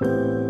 Again.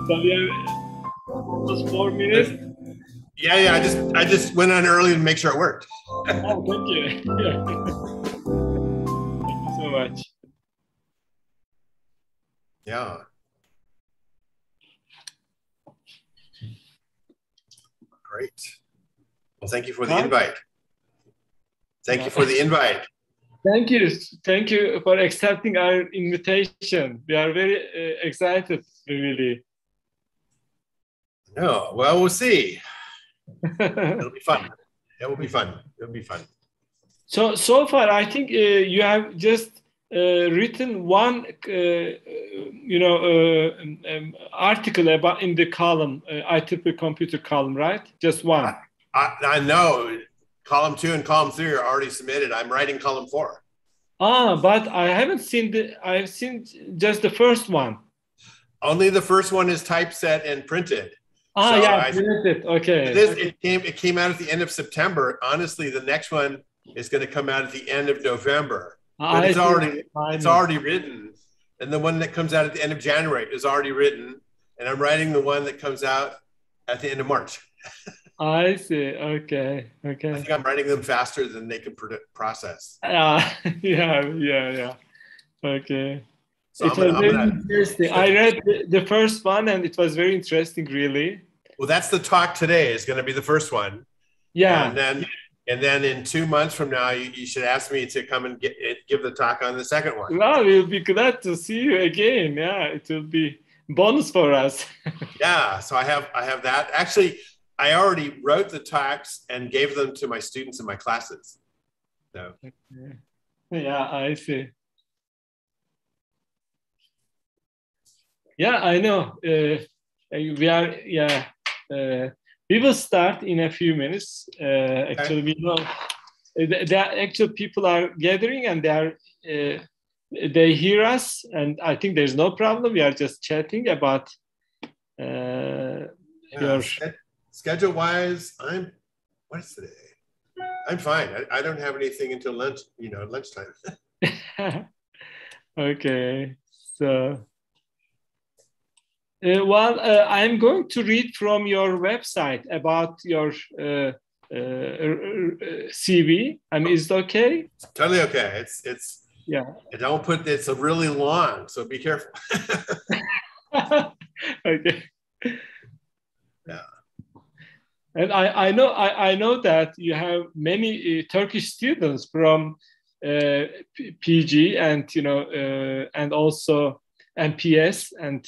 So we have just 4 minutes. Yeah. I just went on early to make sure it worked. Oh, thank you. Yeah. Thank you so much. Yeah. Great. Well, thank you for the invite. Thank you for the invite. Thank you. Thank you for accepting our invitation. We are very excited, really. No, well, we'll see. It'll be fun. It will be fun. It'll be fun. So far, I think you have just written one, article about in the column, IEEE computer column, right? Just one. I know. Column 2 and column 3 are already submitted. I'm writing column 4. But I haven't seen I've seen just the first one. Only the first one is typeset and printed. So yeah, printed. Okay. It came out at the end of September. Honestly, the next one is going to come out at the end of November. But it's already written. And the one that comes out at the end of January is already written. And I'm writing the one that comes out at the end of March. I see. Okay. I think I'm writing them faster than they can process. Yeah. Okay. So it was very interesting. I read the first one and it was very interesting, really. Well, that's the talk today. Is going to be the first one. Yeah. And then in 2 months from now, you should ask me to come and give the talk on the second one. Well, we'll be glad to see you again. Yeah, it will be bonus for us. Yeah. So I have that. Actually, I already wrote the talks and gave them to my students in my classes. So. Okay. Yeah, I see. Yeah, I know. We are. Yeah, we will start in a few minutes. Actually, we know that actual people are gathering and they hear us, and I think there's no problem. We are just chatting about your. Schedule-wise, what is today? I'm fine. I don't have anything until lunchtime. Okay. So, I'm going to read from your website about your CV. I mean, is it okay? It's totally okay. It's yeah. It's a really long, so be careful. Okay. Yeah. And I know that you have many Turkish students from PG and and also MPS and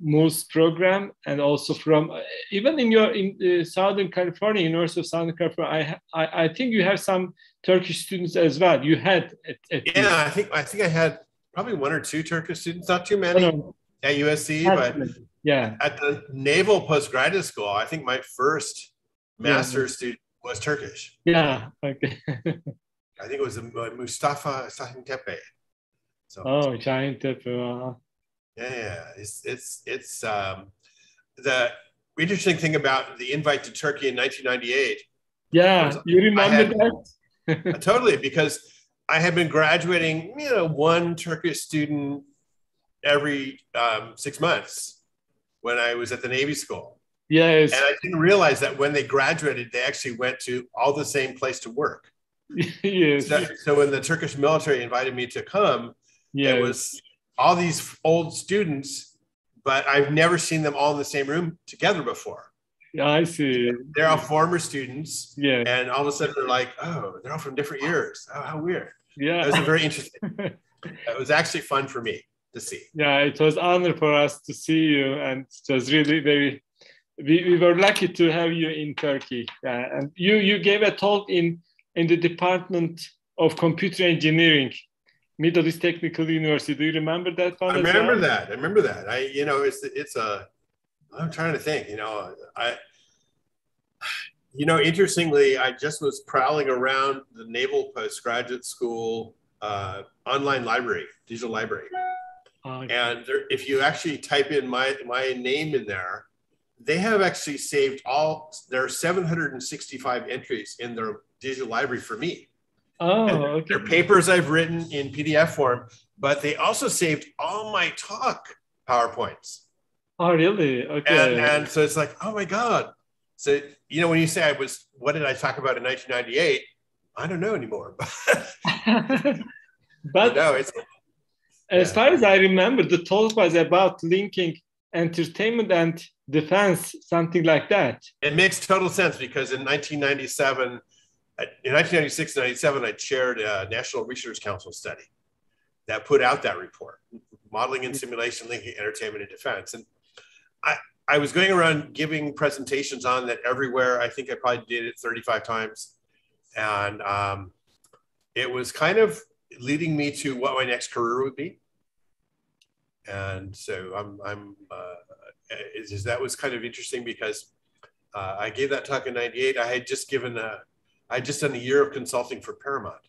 MOOC program, and also from even in Southern California, University of Southern California. I think you have some Turkish students as well. You had I think I had probably 1 or 2 Turkish students, not too many at USC, but. Yeah. At the Naval Postgraduate School, I think my first master's student was Turkish. Yeah. Okay. I think it was Mustafa Şahin Tepe. So. Oh, Şahin Tepe. Wow. Yeah. It's the interesting thing about the invite to Turkey in 1998. Yeah, you remember that? Totally, because I had been graduating, 1 Turkish student every 6 months. When I was at the Navy school. Yes. And I didn't realize that when they graduated, they actually went to all the same place to work. Yes. So when the Turkish military invited me to come, It was all these old students, but I've never seen them all in the same room together before. Yeah, I see. They're all former students. Yeah. And all of a sudden they're like, oh, they're all from different years. Oh, how weird. Yeah. It was a very interesting. It was actually fun for me to see. Yeah, it was an honor for us to see you. And it was really very, we were lucky to have you in Turkey. And you gave a talk in the Department of Computer Engineering, Middle East Technical University. Do you remember that one? I remember that. I'm trying to think, interestingly, I just was prowling around the Naval Postgraduate School online library, digital library. Okay. And if you actually type in my name in there, they have actually saved there are 765 entries in their digital library for me. Oh, okay. They're papers I've written in PDF form, but they also saved all my talk PowerPoints. Oh, really? Okay. And so it's like, oh my God. So, when you say what did I talk about in 1998? I don't know anymore. But as far as I remember, the talk was about linking entertainment and defense, something like that. It makes total sense because in 1996 and 97, I chaired a National Research Council study that put out that report, Modeling and Simulation Linking Entertainment and Defense. And I was going around giving presentations on that everywhere. I think I probably did it 35 times. And it was kind of leading me to what my next career would be. And so that was kind of interesting because I gave that talk in 98. I had just done a year of consulting for Paramount.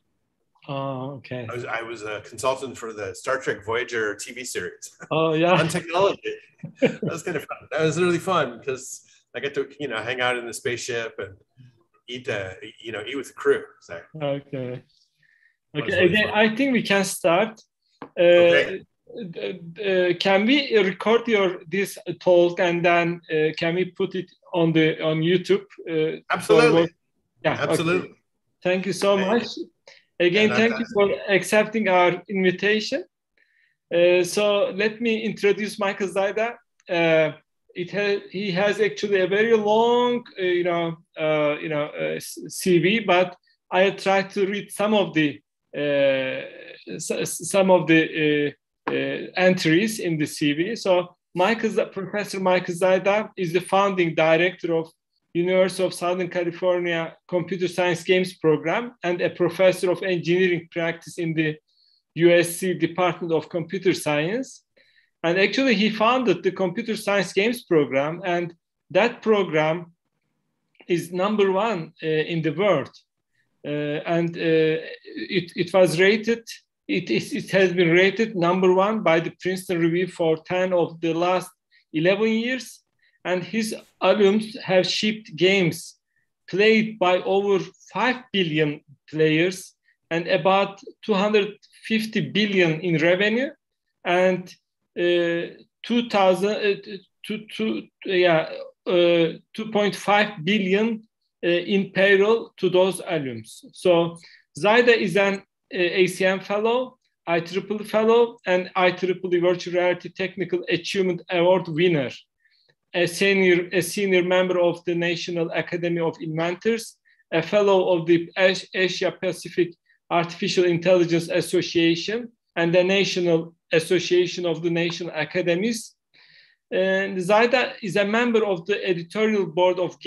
Oh, okay. I was a consultant for the Star Trek Voyager TV series. Oh, yeah. On technology. That was kind of fun. That was really fun because I get to, hang out in the spaceship and eat with the crew. So okay. Again, I think we can start. Okay. Can we record this talk and then can we put it on YouTube? Absolutely. Yeah. Absolutely. Okay. Thank you so much. Again, thank you for accepting our invitation. So let me introduce Michael Zyda. He has actually a very long, CV, but I tried to read some of the entries in the CV. So Professor Michael Zyda is the founding director of University of Southern California Computer Science Games Program and a professor of engineering practice in the USC Department of Computer Science. And actually he founded the Computer Science Games Program, and that program is number one in the world. It was rated, it has been rated number one by the Princeton Review for 10 of the last 11 years. And his alums have shipped games played by over 5 billion players and about 250 billion in revenue and 2.5 billion in payroll to those alums. So Zyda is an ACM fellow, IEEE fellow, and IEEE Virtual Reality Technical Achievement Award winner. A senior member of the National Academy of Inventors, a fellow of the Asia Pacific Artificial Intelligence Association, and the National Association of the National Academies. And Zyda is a member of the editorial board of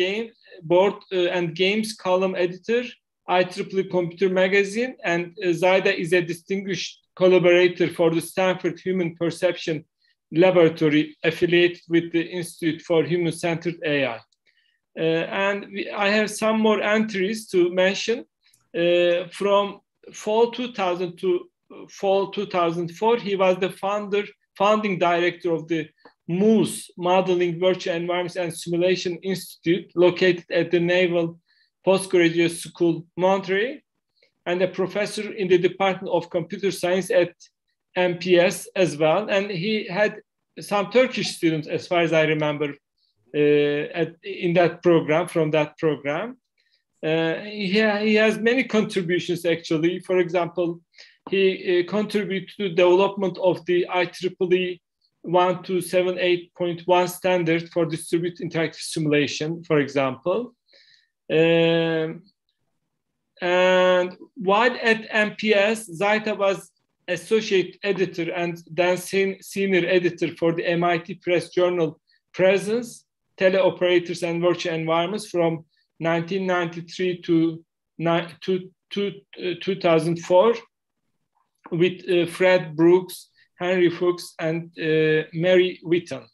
and Games column editor, IEEE Computer Magazine, and Zyda is a distinguished collaborator for the Stanford Human Perception Laboratory affiliated with the Institute for Human-Centered AI. I have some more entries to mention. From fall 2000 to fall 2004, he was the founding director of the MOOS, Modeling, Virtual Environments and Simulation Institute, located at the Naval Postgraduate School, Montreal, and a professor in the Department of Computer Science at MPS as well. And he had some Turkish students, as far as I remember, in that program, from that program. He has many contributions, actually. For example, he contributed to the development of the IEEE 1278.1 standard for distributed interactive simulation, for example. And while at MPS, Zyda was associate editor and then senior editor for the MIT Press journal Presence, Teleoperators and Virtual Environments from 1993 to 2004 with Fred Brooks, Henry Fuchs, and Mary Whitten.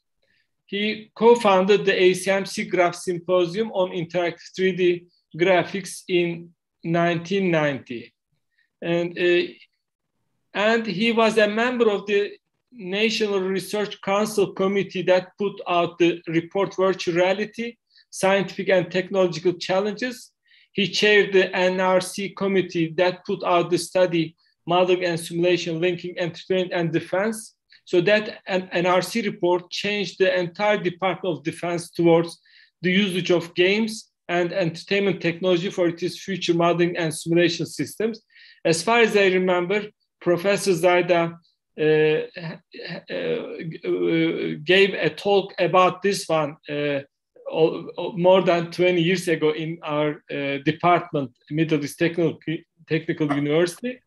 He co-founded the ACM SIGGRAPH Symposium on Interactive 3D Graphics in 1990. And he was a member of the National Research Council Committee that put out the report Virtual Reality, Scientific and Technological Challenges. He chaired the NRC committee that put out the study Modeling and Simulation Linking Entertainment and Defense. So that an NRC report changed the entire Department of Defense towards the usage of games and entertainment technology for its future modeling and simulation systems. As far as I remember, Professor Zyda gave a talk about this one more than 20 years ago in our department, Middle East Technical University.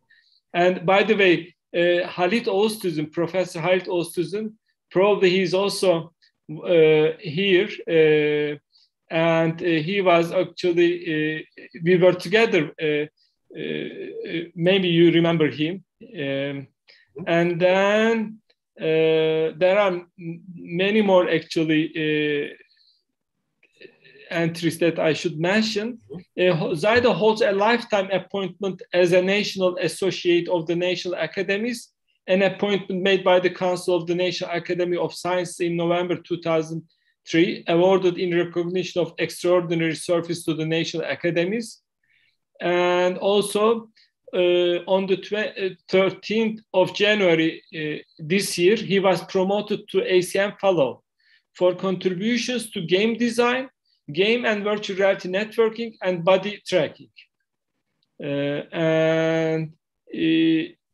And by the way, Halit Oğuztüzün, Professor Halit Oğuztüzün, probably he's also here, and he was actually, we were together, maybe you remember him. And then there are many more actually entries that I should mention. Zyda holds a lifetime appointment as a National Associate of the National Academies, an appointment made by the Council of the National Academy of Sciences in November 2003, awarded in recognition of extraordinary service to the National Academies. And also on the 13th of January this year, he was promoted to ACM Fellow for contributions to game design, game and virtual reality networking, and body tracking.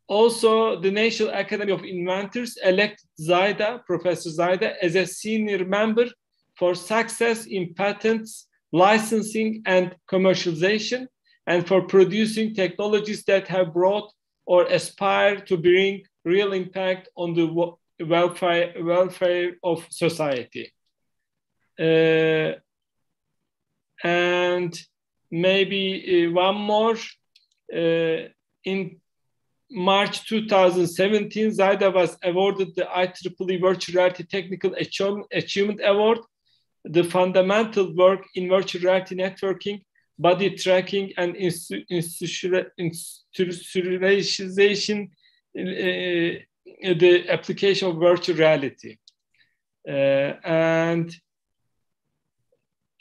Also, the National Academy of Inventors elected Zyda, Professor Zyda, as a senior member for success in patents, licensing, and commercialization, and for producing technologies that have brought or aspire to bring real impact on the welfare of society. And maybe one more. In March 2017, Zyda was awarded the IEEE Virtual Reality Technical Achievement Award, the fundamental work in virtual reality networking, body tracking, and institutionalization, the application of virtual reality.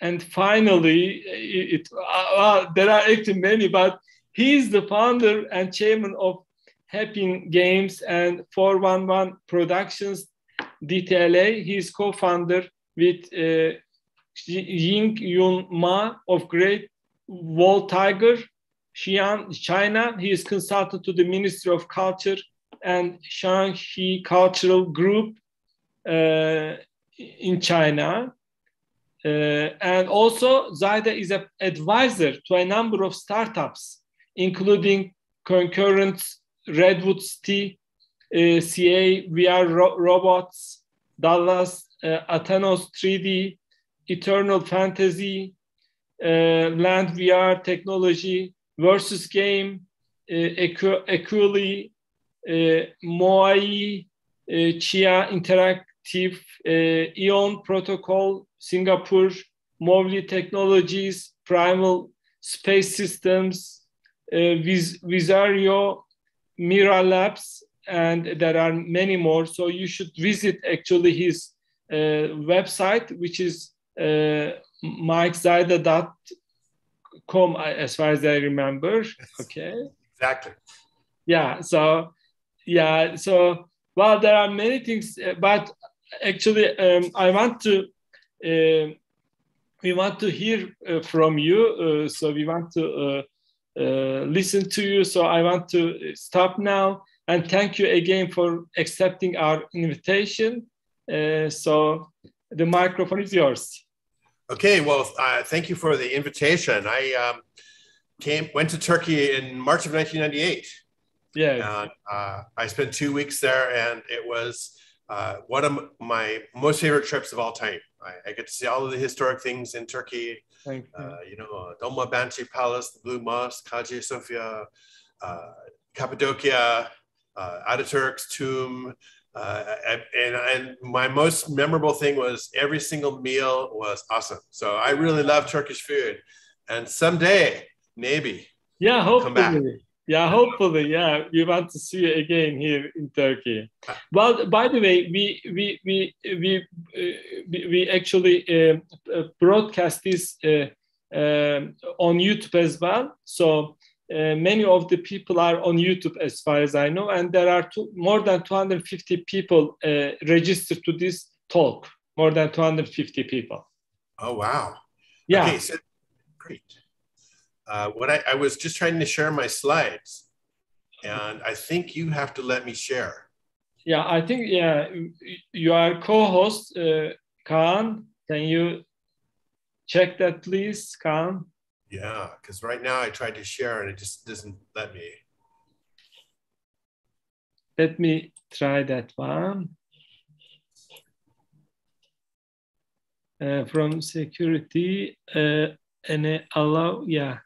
And finally, there are actually many, but he's the founder and chairman of Happy Games and 411 Productions, DTLA. He's co-founder with Ying Yun Ma of Great Wall Tiger, Xi'an, China. He is consultant to the Ministry of Culture and Shanxi Cultural Group in China. And also, Zyda is an advisor to a number of startups, including Concurrent, Redwood City, CA, VR Robots, Dallas, Athenos 3D, Eternal Fantasy, Land VR Technology, Versus Game, Equally, Moai, Chia Interactive, Eon Protocol, Singapore, Movli Technologies, Primal Space Systems, Visario, Mira Labs, and there are many more. So you should visit actually his website, which is mikezyda.com, as far as I remember. Okay. Exactly. Yeah. So well, there are many things, but actually, we want to hear from you. So we want to listen to you. So I want to stop now. And thank you again for accepting our invitation. So the microphone is yours. Okay, well, thank you for the invitation. I went to Turkey in March of 1998. Yeah. And I spent 2 weeks there, and it was one of my most favorite trips of all time. I get to see all of the historic things in Turkey. Thank you. You know, Dolmabahce Palace, the Blue Mosque, Hagia Sophia, Cappadocia, Ataturk's tomb. And my most memorable thing was every single meal was awesome. So I really love Turkish food. And someday, maybe, yeah, hopefully. come back. Yeah, hopefully, yeah, we want to see you again here in Turkey. Well, by the way, we actually broadcast this on YouTube as well. So many of the people are on YouTube, as far as I know, and there are more than 250 people registered to this talk. More than 250 people. Oh wow! Yeah. Okay, so great. What I was just trying to share my slides, and I think you have to let me share. Yeah, I think, yeah, you are co-host, Kaan. Can you check that, please, Kaan? Yeah, because right now I tried to share and it just doesn't let me. Let me try that one. From security, and allow, yeah.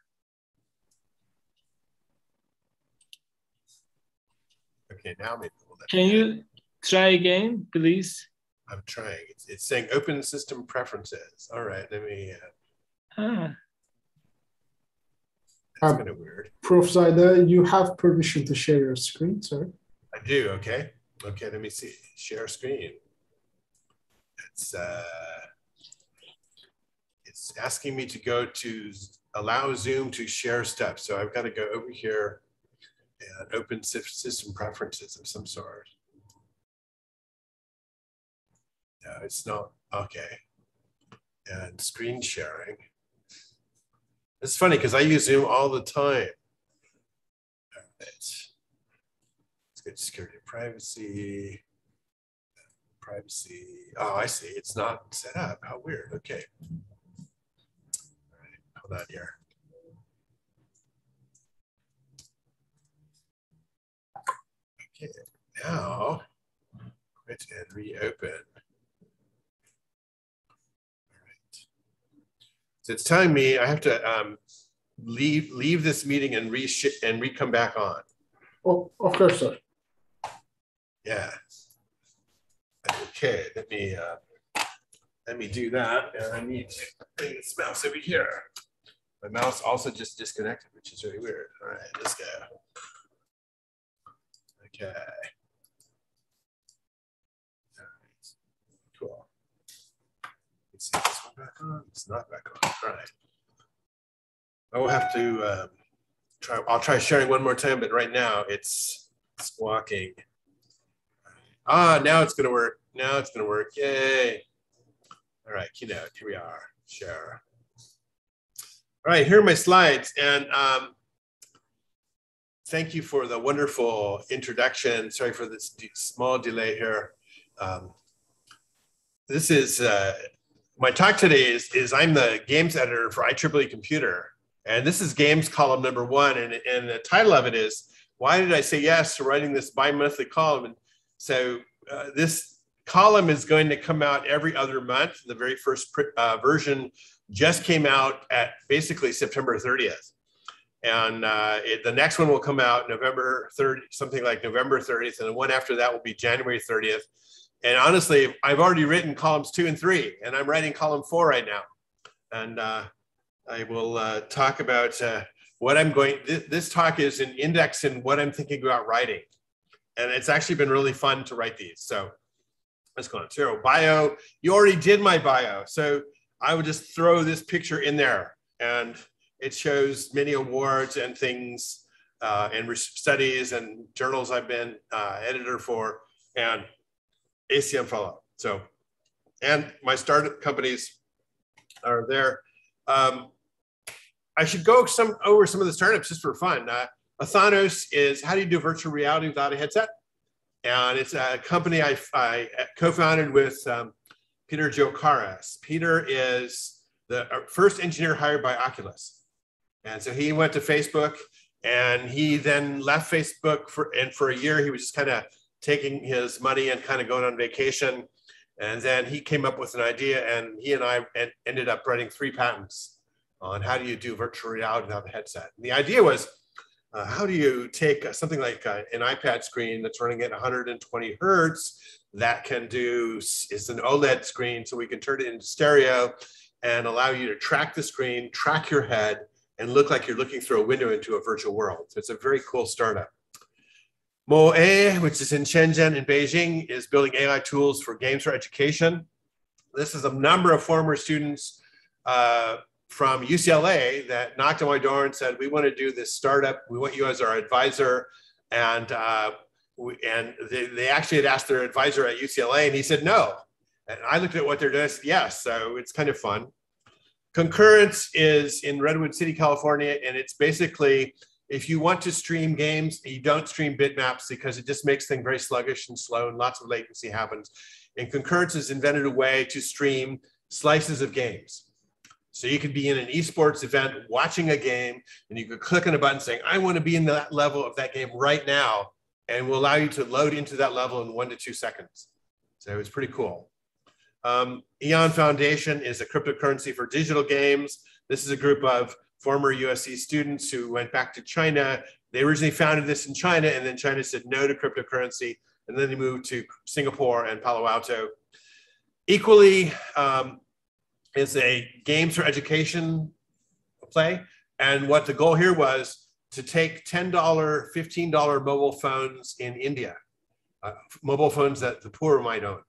Okay, now maybe we'll let Can you try again, please? I'm trying. It's saying open system preferences. All right, let me. That's kind of weird. Prof. Zyda, you have permission to share your screen, sir. I do. Okay. Okay. Let me see. Share screen. It's asking me to go to allow Zoom to share steps. So I've got to go over here and open system preferences of some sort. No, it's not. Okay. And screen sharing. It's funny because I use Zoom all the time. All right. Let's go to security and privacy. Privacy. Oh, I see. It's not set up. How weird. Okay. All right. Hold on here. Okay. Now, quit and reopen. So it's telling me I have to leave this meeting and come back on. Oh, of course, sir. Yeah. Okay. Let me do that. And I need to bring this mouse over here. My mouse also just disconnected, which is really weird. All right, let's go. Okay. All right. Cool. Let's see this one back on. It's not back on. All right. I will have to try. I'll try sharing one more time, but right now it's squawking. Ah, now it's going to work. Now it's going to work. Yay. All right, keynote. Here we are. Share. All right, here are my slides. And thank you for the wonderful introduction. Sorry for this small delay here. This is my talk today is I'm the games editor for IEEE Computer. And this is games column number 1. And the title of it is, why did I say yes to writing this bi-monthly column? And so this column is going to come out every other month. The very first version just came out at basically September 30th. And the next one will come out November 30th, something like November 30th. And the one after that will be January 30th. And honestly, I've already written columns 2 and 3, and I'm writing column 4 right now. And I will talk about what I'm going, this talk is an index in what I'm thinking about writing. And it's actually been really fun to write these. So let's go on. So bio, you already did my bio. So I would just throw this picture in there, and it shows many awards and things and studies and journals I've been editor for, and ACM fellow. So, and my startup companies are there. I should go over some of the startups just for fun. Athanos is how do you do virtual reality without a headset? And it's a company I co-founded with Peter Jokaras. Peter is the first engineer hired by Oculus. And so he went to Facebook, and he then left Facebook for a year. He was just kind of taking his money and kind of going on vacation. And then he came up with an idea, and he and I ended up writing 3 patents on how do you do virtual reality without a headset. And the idea was, how do you take something like an iPad screen that's running at 120 hertz that can do, it's an OLED screen, so we can turn it into stereo and allow you to track the screen, track your head, and look like you're looking through a window into a virtual world. So it's a very cool startup. Moe, which is in Shenzhen in Beijing, is building AI tools for games for education. This is a number of former students from UCLA that knocked on my door and said, we want to do this startup. We want you as our advisor. And they actually had asked their advisor at UCLA, and he said no. And I looked at what they're doing, I said, yes, so it's kind of fun. Concurrence is in Redwood City, California, and it's basically, if you want to stream games, you don't stream bitmaps because it just makes things very sluggish and slow and lots of latency happens. And Concurrence has invented a way to stream slices of games. So you could be in an esports event watching a game, and you could click on a button saying, I want to be in that level of that game right now, and will allow you to load into that level in 1 to 2 seconds. So it's pretty cool. Eon Foundation is a cryptocurrency for digital games. This is a group of former USC students who went back to China. They originally founded this in China, and then China said no to cryptocurrency, and then they moved to Singapore and Palo Alto. Equally, is a games for education play. And what the goal here was to take $10, $15 mobile phones in India, mobile phones that the poor might own,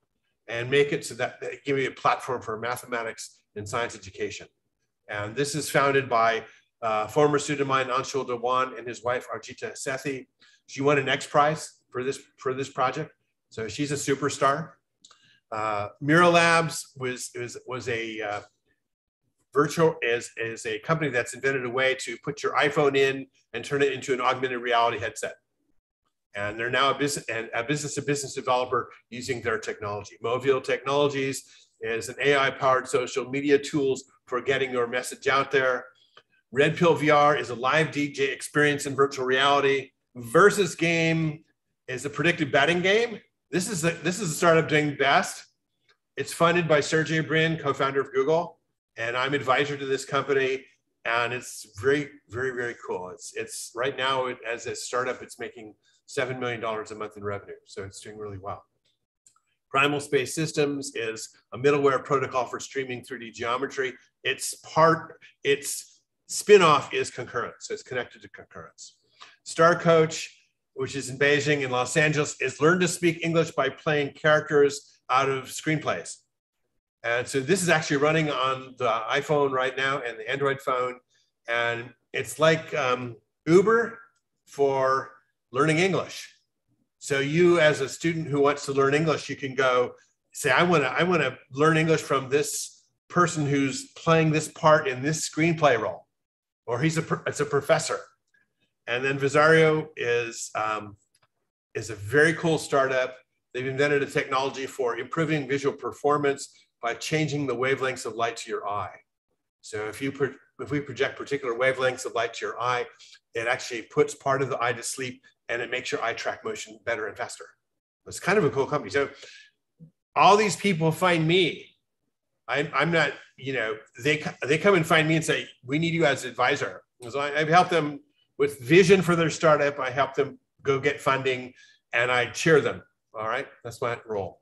and make it so that they give you a platform for mathematics and science education. And this is founded by former student of mine, Anshul Dewan, and his wife, Arjita Sethi. She won an X Prize for this project. So she's a superstar. Mira Labs was a a company that's invented a way to put your iPhone in and turn it into an augmented reality headset. And they're now a business-to-business developer using their technology. Movil Technologies is an AI-powered social media tools for getting your message out there. Red Pill VR is a live DJ experience in virtual reality. Versus Game is a predictive betting game. This is a startup doing best. It's funded by Sergey Brin, co-founder of Google, and I'm advisor to this company. And it's very, very, very cool. It's right now as a startup, it's making $7 million a month in revenue, so it's doing really well. Primal Space Systems is a middleware protocol for streaming 3D geometry. Its spin-off is Concurrence, so it's connected to Concurrence. Star Coach, which is in Beijing and Los Angeles, is learn to speak English by playing characters out of screenplays. And so this is actually running on the iPhone right now and the Android phone. And it's like Uber for learning English. So you, as a student who wants to learn English, you can go say, I want to learn English from this person who's playing this part in this screenplay role, or it's a professor. And then Visario is a very cool startup. They've invented a technology for improving visual performance by changing the wavelengths of light to your eye. So if we project particular wavelengths of light to your eye, it actually puts part of the eye to sleep, and it makes your eye track motion better and faster. It's kind of a cool company. So all these people find me. I'm not, they come and find me and say, we need you as an advisor. So I've helped them with vision for their startup. I help them go get funding, and I cheer them. All right, that's my role.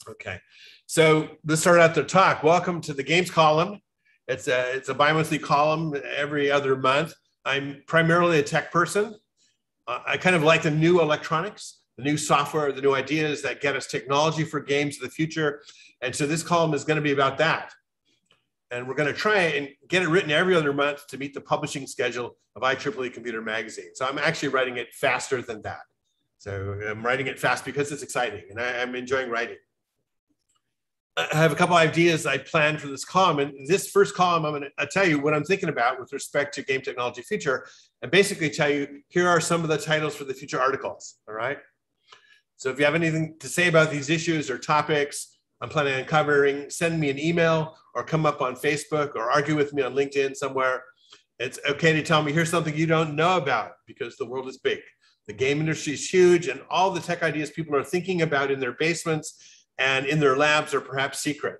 Okay, so let's start out the talk. Welcome to the Games column. It's a bi-monthly column every other month. I'm primarily a tech person. I kind of like the new electronics, the new software, the new ideas that get us technology for games of the future. And so this column is going to be about that. And we're going to try and get it written every other month to meet the publishing schedule of IEEE Computer Magazine. So I'm actually writing it faster than that. So I'm writing it fast because it's exciting, and I'm enjoying writing. I have a couple ideas I planned for this column. And this first column, I'm going to tell you what I'm thinking about with respect to game technology future, and basically tell you, here are some of the titles for the future articles, all right? So if you have anything to say about these issues or topics I'm planning on covering, send me an email or come up on Facebook or argue with me on LinkedIn somewhere. It's okay to tell me, here's something you don't know about, because the world is big. The game industry is huge, and all the tech ideas people are thinking about in their basements and in their labs are perhaps secret,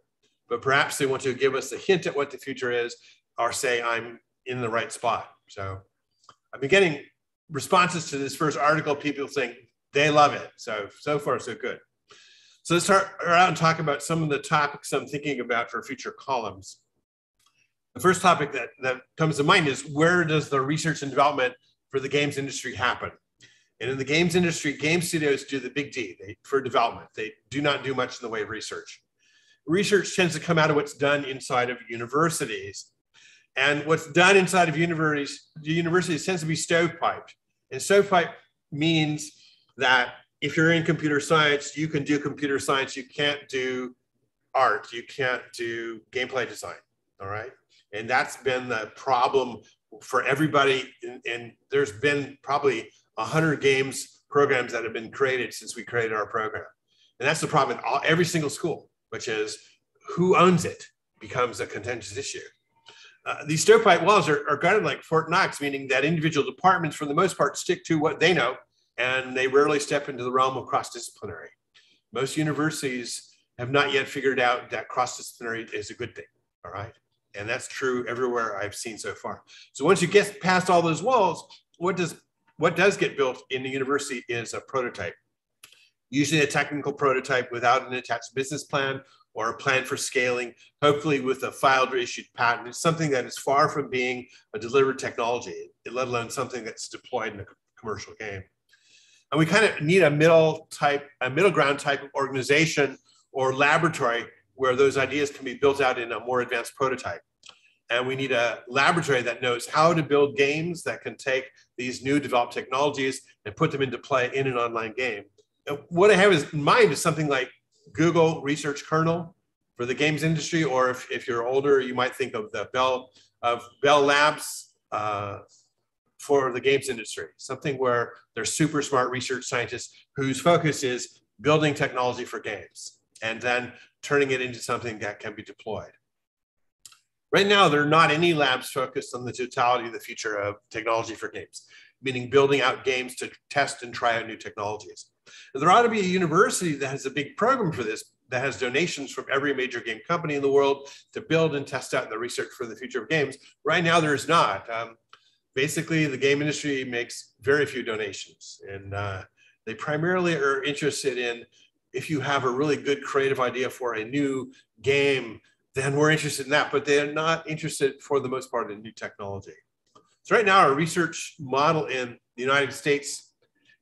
but perhaps they want to give us a hint at what the future is, or say I'm in the right spot. So I've been getting responses to this first article, people saying they love it. So far, so good. So let's start around and talk about some of the topics I'm thinking about for future columns. The first topic that comes to mind is, where does the research and development for the games industry happen? And in the games industry, game studios do the big D for development. They do not do much in the way of research. Research tends to come out of what's done inside of universities. And what's done inside of universities tends to be stovepiped. And stovepipe means that if you're in computer science, you can do computer science. You can't do art. You can't do gameplay design, all right? And that's been the problem for everybody. And there's been probably 100 games programs that have been created since we created our program. And that's the problem in every single school, which is who owns it becomes a contentious issue. These stovepipe walls are guarded like Fort Knox, meaning that individual departments, for the most part, stick to what they know, and they rarely step into the realm of cross-disciplinary. Most universities have not yet figured out that cross-disciplinary is a good thing, all right? And that's true everywhere I've seen so far. So once you get past all those walls, what does get built in the university is a prototype. Usually a technical prototype without an attached business plan or a plan for scaling, hopefully with a filed or issued patent. It's something that is far from being a delivered technology, let alone something that's deployed in a commercial game. And we kind of need a middle ground type of organization or laboratory where those ideas can be built out in a more advanced prototype. And we need a laboratory that knows how to build games that can take these new developed technologies and put them into play in an online game. And what I have in mind is something like Google Research Kernel for the games industry, or if you're older, you might think of the Bell Labs for the games industry, something where there's super smart research scientists whose focus is building technology for games and then turning it into something that can be deployed. Right now, there are not any labs focused on the totality of the future of technology for games, meaning building out games to test and try out new technologies. And there ought to be a university that has a big program for this, that has donations from every major game company in the world to build and test out the research for the future of games. Right now, there is not. Basically, the game industry makes very few donations, and they primarily are interested in, if you have a really good creative idea for a new game, then we're interested in that, but they're not interested for the most part in new technology. So right now, our research model in the United States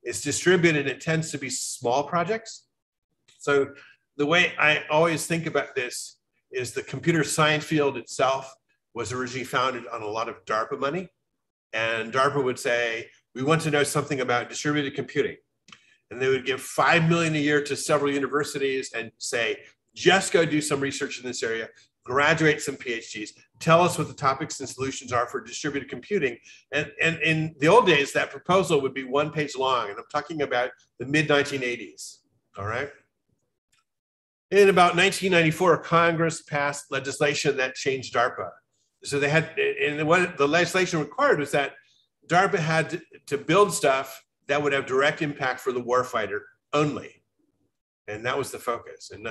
is distributed, and it tends to be small projects. So the way I always think about this is the computer science field itself was originally founded on a lot of DARPA money. And DARPA would say, we want to know something about distributed computing. And they would give $5 million a year to several universities and say, just go do some research in this area, graduate some PhDs, tell us what the topics and solutions are for distributed computing. And in the old days, that proposal would be 1 page long. And I'm talking about the mid-1980s, all right? In about 1994, Congress passed legislation that changed DARPA. So they had, and what the legislation required was that DARPA had to build stuff that would have direct impact for the warfighter only. And that was the focus. And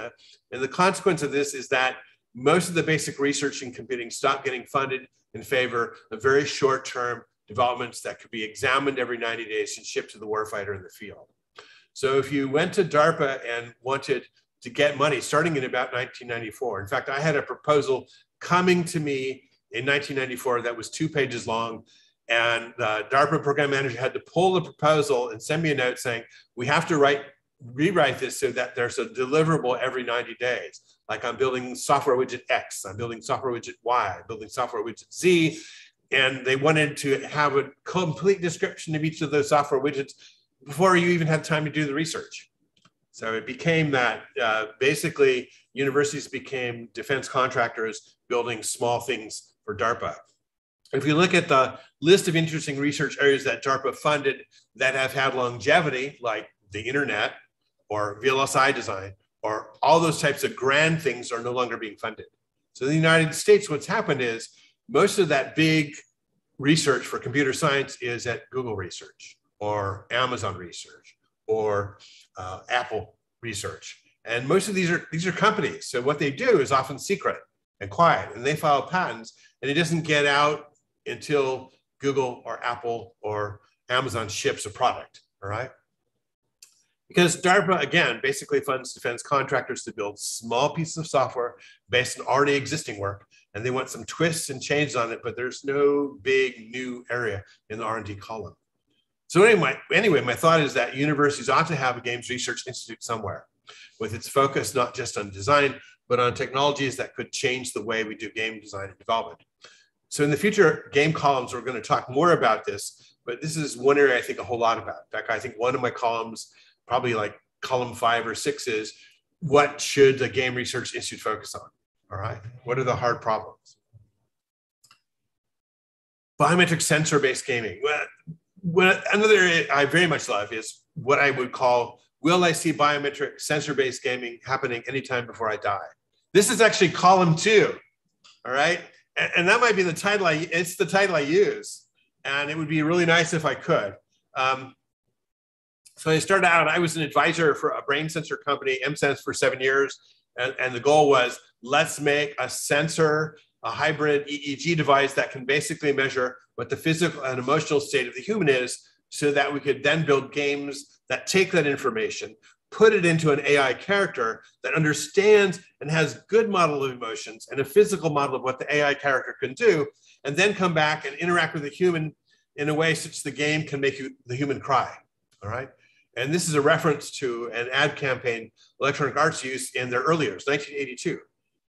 the consequence of this is that most of the basic research in computing stopped getting funded in favor of very short-term developments that could be examined every 90 days and shipped to the warfighter in the field. So if you went to DARPA and wanted to get money starting in about 1994, in fact, I had a proposal coming to me in 1994 that was 2 pages long, and the DARPA program manager had to pull the proposal and send me a note saying, we have to rewrite this so that there's a deliverable every 90 days. Like, I'm building software widget X, I'm building software widget Y, I'm building software widget Z. And they wanted to have a complete description of each of those software widgets before you even had time to do the research. So it became that basically universities became defense contractors building small things for DARPA. If you look at the list of interesting research areas that DARPA funded that have had longevity, like the internet or VLSI design, or all those types of grand things are no longer being funded. So in the United States, what's happened is most of that big research for computer science is at Google Research or Amazon Research or Apple Research. And most of these are companies. So what they do is often secret and quiet, and they file patents, and it doesn't get out until Google or Apple or Amazon ships a product, all right? Because DARPA, again, basically funds defense contractors to build small pieces of software based on already existing work, and they want some twists and changes on it, but there's no big new area in the R&D column. So anyway, my thought is that universities ought to have a games research institute somewhere with its focus not just on design, but on technologies that could change the way we do game design and development. So in the future game columns, we're going to talk more about this, but this is one area I think a whole lot about. In fact, I think one of my columns, probably like column 5 or 6, is what should the Game Research Institute focus on? All right, what are the hard problems? Biometric sensor-based gaming. Another area I very much love is what I would call, will I see biometric sensor-based gaming happening anytime before I die? This is actually column 2, all right? And that might be the title it's the title I use. And it would be really nice if I could. So I started out, I was an advisor for a brain sensor company, MSense, for 7 years. And the goal was, let's make a sensor, a hybrid EEG device that can basically measure what the physical and emotional state of the human is, so that we could then build games that take that information, put it into an AI character that understands and has good model of emotions and a physical model of what the AI character can do, and then come back and interact with the human in a way such the game can make the human cry, all right? And this is a reference to an ad campaign Electronic Arts used in their early years, 1982.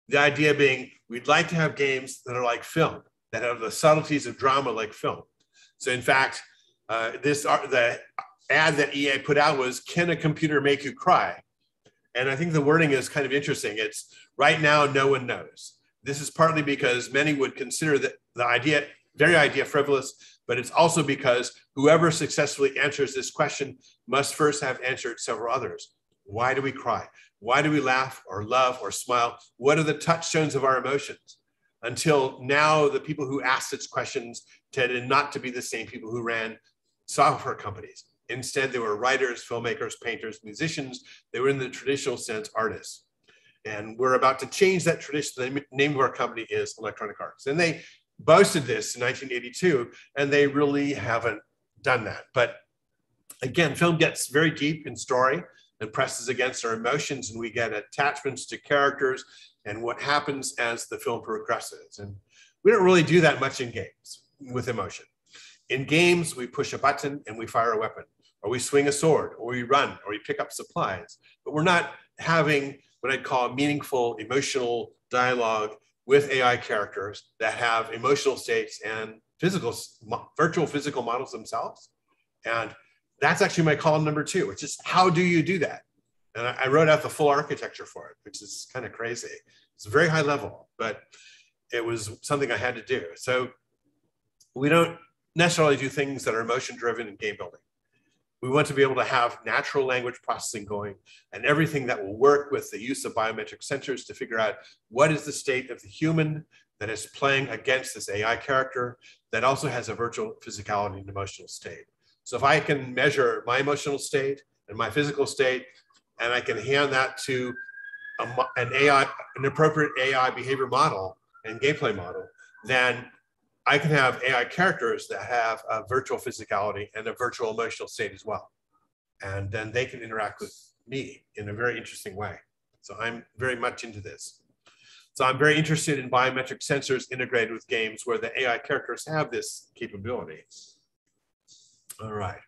The idea being, we'd like to have games that are like film, that have the subtleties of drama like film. So in fact, the ad that EA put out was, can a computer make you cry? And I think the wording is kind of interesting. It's, right now, no one knows. This is partly because many would consider the very idea frivolous, but it's also because whoever successfully answers this question must first have answered several others. Why do we cry? Why do we laugh or love or smile? What are the touchstones of our emotions? Until now, the people who asked such questions tended not to be the same people who ran software companies. Instead, they were writers, filmmakers, painters, musicians. They were, in the traditional sense, artists. And we're about to change that tradition. The name of our company is Electronic Arts. And they boasted this in 1982, and they really haven't done that. But again, film gets very deep in story and presses against our emotions, and we get attachments to characters and what happens as the film progresses. And we don't really do that much in games with emotion. In games, we push a button and we fire a weapon, or we swing a sword, or we run, or we pick up supplies. But we're not having what I'd call meaningful emotional dialogue with AI characters that have emotional states and virtual physical models themselves. And that's actually my column number 2, which is, how do you do that? And I wrote out the full architecture for it, which is kind of crazy. It's very high level, but it was something I had to do. So we don't necessarily do things that are emotion driven in game building. We want to be able to have natural language processing going, and everything that will work with the use of biometric sensors to figure out what is the state of the human that is playing against this AI character that also has a virtual physicality and emotional state. So if I can measure my emotional state and my physical state, and I can hand that to an appropriate AI behavior model and gameplay model, then I can have AI characters that have a virtual physicality and a virtual emotional state as well. And then they can interact with me in a very interesting way. So I'm very much into this. So I'm very interested in biometric sensors integrated with games where the AI characters have this capability. All right.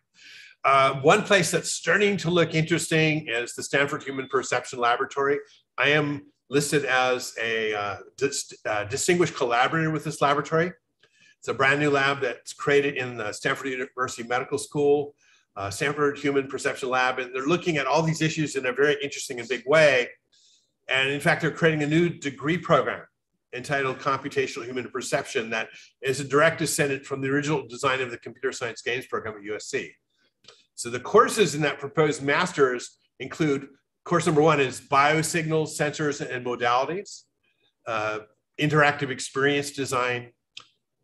One place that's starting to look interesting is the Stanford Human Perception Laboratory. I am listed as a distinguished collaborator with this laboratory. It's a brand new lab that's created in the Stanford University Medical School. Stanford Human Perception Lab, and they're looking at all these issues in a very interesting and big way. And in fact, they're creating a new degree program entitled Computational Human Perception that is a direct descendant from the original design of the Computer Science Games program at USC. So the courses in that proposed master's include, course number 1 is Biosignals, Sensors, and Modalities, Interactive Experience Design,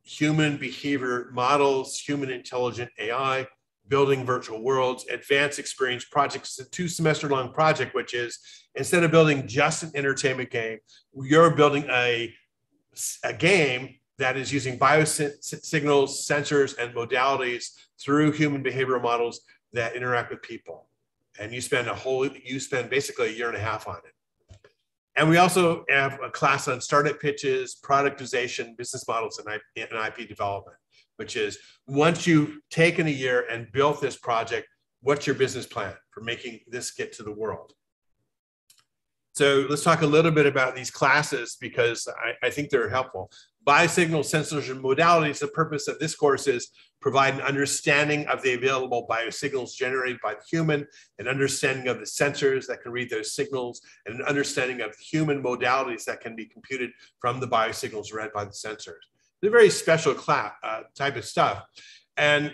Human Behavior Models, Human Intelligent AI, Building Virtual Worlds, Advanced Experience Projects. It's a 2-semester-long project, which is, instead of building just an entertainment game, you're building a game that is using biosignals, sensors, and modalities through human behavioral models that interact with people. And you spend basically a year and a half on it. And we also have a class on startup pitches, productization, business models, and IP development, which is, once you've taken a year and built this project, what's your business plan for making this get to the world? So let's talk a little bit about these classes, because I think they're helpful. Biosignal, sensors, and modalities. The purpose of this course is provide an understanding of the available biosignals generated by the human, an understanding of the sensors that can read those signals, and an understanding of the human modalities that can be computed from the biosignals read by the sensors. It's a very special type of stuff. And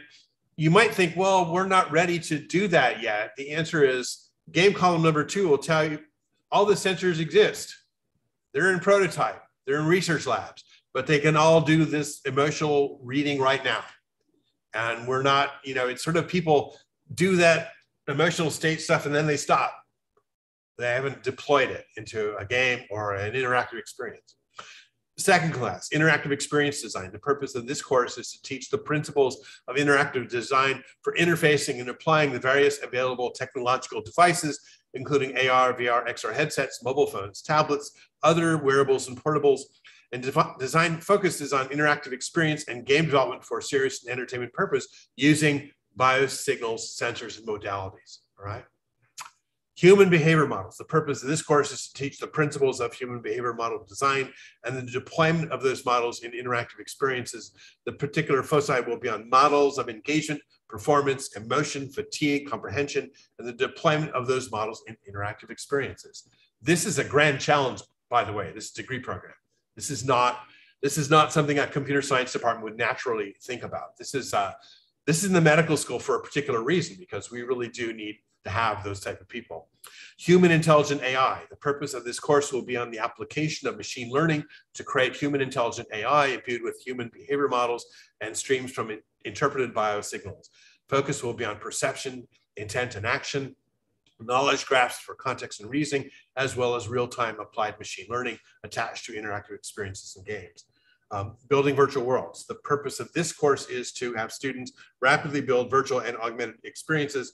you might think, well, we're not ready to do that yet. The answer is, game column number 2 will tell you all the sensors exist. They're in prototype, they're in research labs, but they can all do this emotional reading right now. And we're not, it's sort of, people do that emotional state stuff and then they stop. They haven't deployed it into a game or an interactive experience. Second class, interactive experience design. The purpose of this course is to teach the principles of interactive design for interfacing and applying the various available technological devices, including AR, VR, XR headsets, mobile phones, tablets, other wearables and portables. And design focuses on interactive experience and game development for serious and entertainment purpose using biosignals, sensors, and modalities, all right? Human behavior models. The purpose of this course is to teach the principles of human behavior model design and the deployment of those models in interactive experiences. The particular foci will be on models of engagement, performance, emotion, fatigue, comprehension, and the deployment of those models in interactive experiences. This is a grand challenge, by the way, this degree program. This is not something a computer science department would naturally think about. This is in the medical school for a particular reason, because we really do need to have those type of people. Human intelligent AI. The purpose of this course will be on the application of machine learning to create human intelligent AI imbued with human behavior models and streams from interpreted biosignals. Focus will be on perception, intent, and action, knowledge graphs for context and reasoning, as well as real-time applied machine learning attached to interactive experiences and games. Building virtual worlds. The purpose of this course is to have students rapidly build virtual and augmented experiences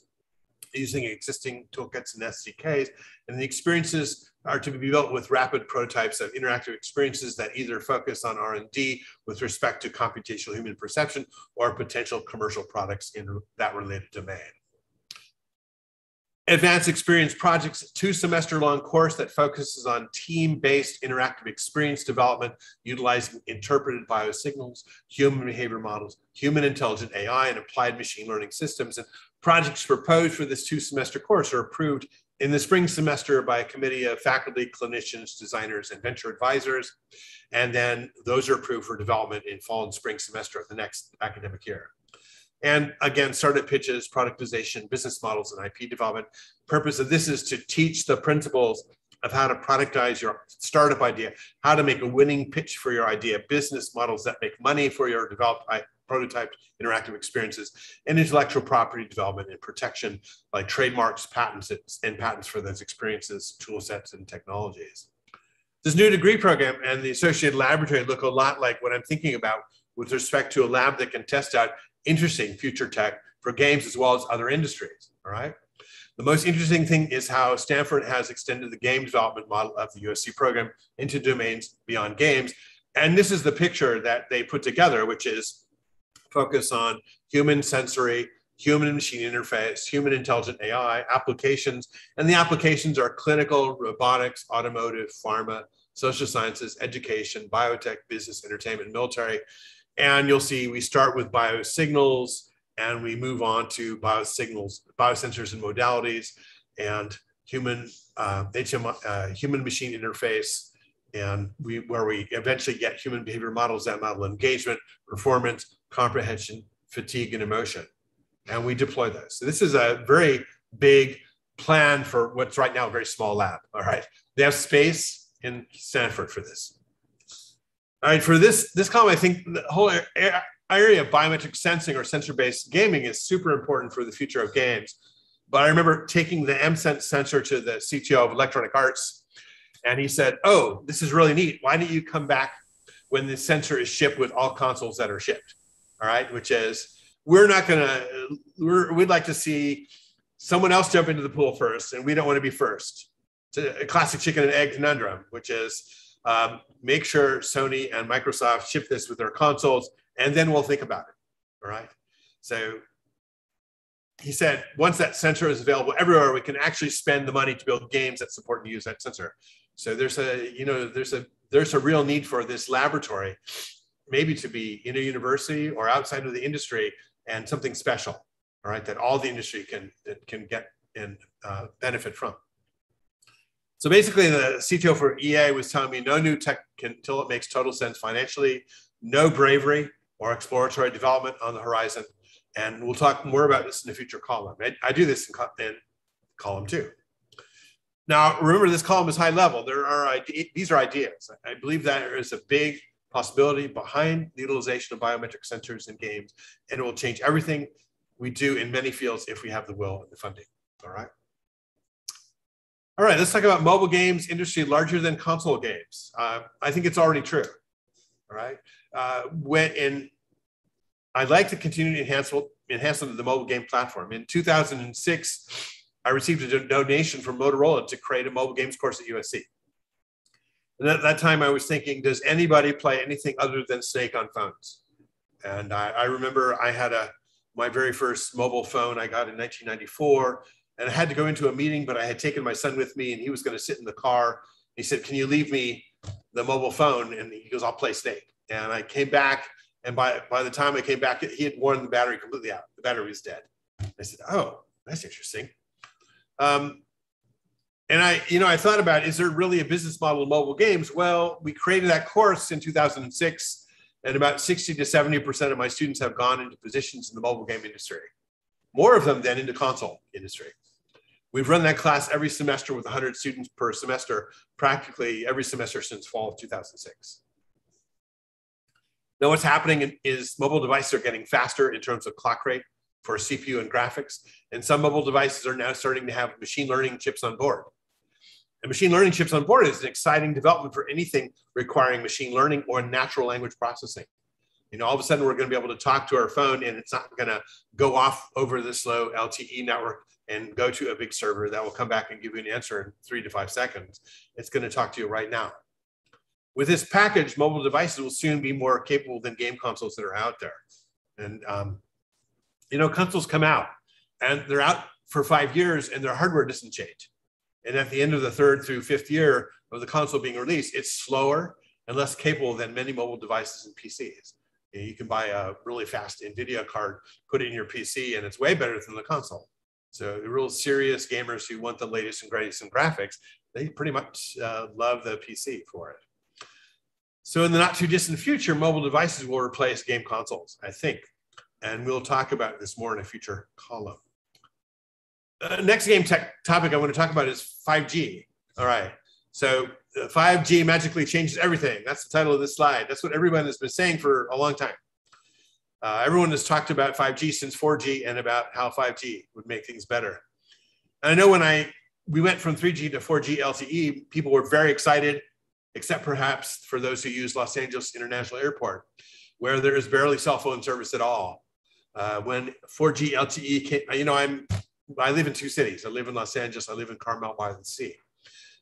using existing toolkits and SDKs, and the experiences are to be built with rapid prototypes of interactive experiences that either focus on R&D with respect to computational human perception or potential commercial products in that related domain. Advanced Experience Projects, a 2-semester-long course that focuses on team-based interactive experience development utilizing interpreted biosignals, human behavior models, human intelligent AI, and applied machine learning systems. And projects proposed for this 2-semester course are approved in the spring semester by a committee of faculty, clinicians, designers, and venture advisors. And then those are approved for development in fall and spring semester of the next academic year. And again, startup pitches, productization, business models, and IP development. Purpose of this is to teach the principles of how to productize your startup idea, how to make a winning pitch for your idea, business models that make money for your developed prototyped interactive experiences, and intellectual property development and protection, like trademarks, patents, and patents for those experiences, tool sets, and technologies. This new degree program and the associated laboratory look a lot like what I'm thinking about with respect to a lab that can test out interesting future tech for games as well as other industries, all right? The most interesting thing is how Stanford has extended the game development model of the USC program into domains beyond games. And this is the picture that they put together, which is focus on human sensory, human and machine interface, human intelligent AI applications. And the applications are clinical, robotics, automotive, pharma, social sciences, education, biotech, business, entertainment, military. And you'll see we start with biosignals, and we move on to biosignals, biosensors and modalities, and human human-machine interface, and where we eventually get human behavior models that model engagement, performance, comprehension, fatigue, and emotion. And we deploy those. So this is a very big plan for what's right now a very small lab. All right, they have space in Stanford for this. All right, for this column, I think the whole area of biometric sensing or sensor-based gaming is super important for the future of games. But I remember taking the M-Sense sensor to the CTO of Electronic Arts, and he said, "Oh, this is really neat. Why don't you come back when the sensor is shipped with all consoles that are shipped?" All right, which is, we'd like to see someone else jump into the pool first, and we don't want to be first. It's a classic chicken and egg conundrum, which is make sure Sony and Microsoft ship this with their consoles, and then we'll think about it. All right. So he said, once that sensor is available everywhere, we can actually spend the money to build games that support and use that sensor. So there's a real need for this laboratory, maybe to be in a university or outside of the industry, and something special, all right, that all the industry can get and benefit from. So basically, the CTO for EA was telling me no new tech until it makes total sense financially, no bravery or exploratory development on the horizon. And we'll talk more about this in the future column. I do this in column 2. Now, remember, this column is high level. These are ideas. I believe that there is a big possibility behind the utilization of biometric sensors in games, and it will change everything we do in many fields if we have the will and the funding. All right. All right, let's talk about mobile games industry larger than console games. I think it's already true. All right. I'd like to continue enhancement of the mobile game platform. In 2006, I received a donation from Motorola to create a mobile games course at USC. And at that time, I was thinking, does anybody play anything other than Snake on phones? And I remember I had my very first mobile phone I got in 1994, and I had to go into a meeting, but I had taken my son with me, and he was going to sit in the car. He said, "Can you leave me the mobile phone?" And he goes, "I'll play Snake." And I came back, and by the time I came back, he had worn the battery completely out. The battery was dead. I said, "Oh, that's interesting." And I thought about, is there really a business model of mobile games? Well, we created that course in 2006, and about 60 to 70% of my students have gone into positions in the mobile game industry. More of them than into console industry. We've run that class every semester with 100 students per semester, practically every semester since fall of 2006. Now, what's happening is mobile devices are getting faster in terms of clock rate for CPU and graphics. And some mobile devices are now starting to have machine learning chips on board. And machine learning chips on board is an exciting development for anything requiring machine learning or natural language processing. All of a sudden, we're going to be able to talk to our phone, and it's not going to go off over the slow LTE network and go to a big server that will come back and give you an answer in 3 to 5 seconds. It's going to talk to you right now. With this package, mobile devices will soon be more capable than game consoles that are out there. And, consoles come out, and they're out for 5 years, and their hardware doesn't change. And at the end of the 3rd through 5th year of the console being released, it's slower and less capable than many mobile devices and PCs. You can buy a really fast NVIDIA card, put it in your PC, and it's way better than the console. So the real serious gamers who want the latest and greatest in graphics, they pretty much love the PC for it. So in the not too distant future, mobile devices will replace game consoles, I think. And we'll talk about this more in a future column. Next game tech topic I want to talk about is 5G. All right. So 5G magically changes everything. That's the title of this slide. That's what everyone has been saying for a long time. Everyone has talked about 5G since 4G and about how 5G would make things better. And I know when we went from 3G to 4G LTE, people were very excited, except perhaps for those who use Los Angeles International Airport, where there is barely cell phone service at all. When 4G LTE came, I live in 2 cities. I live in Los Angeles. I live in Carmel by the Sea.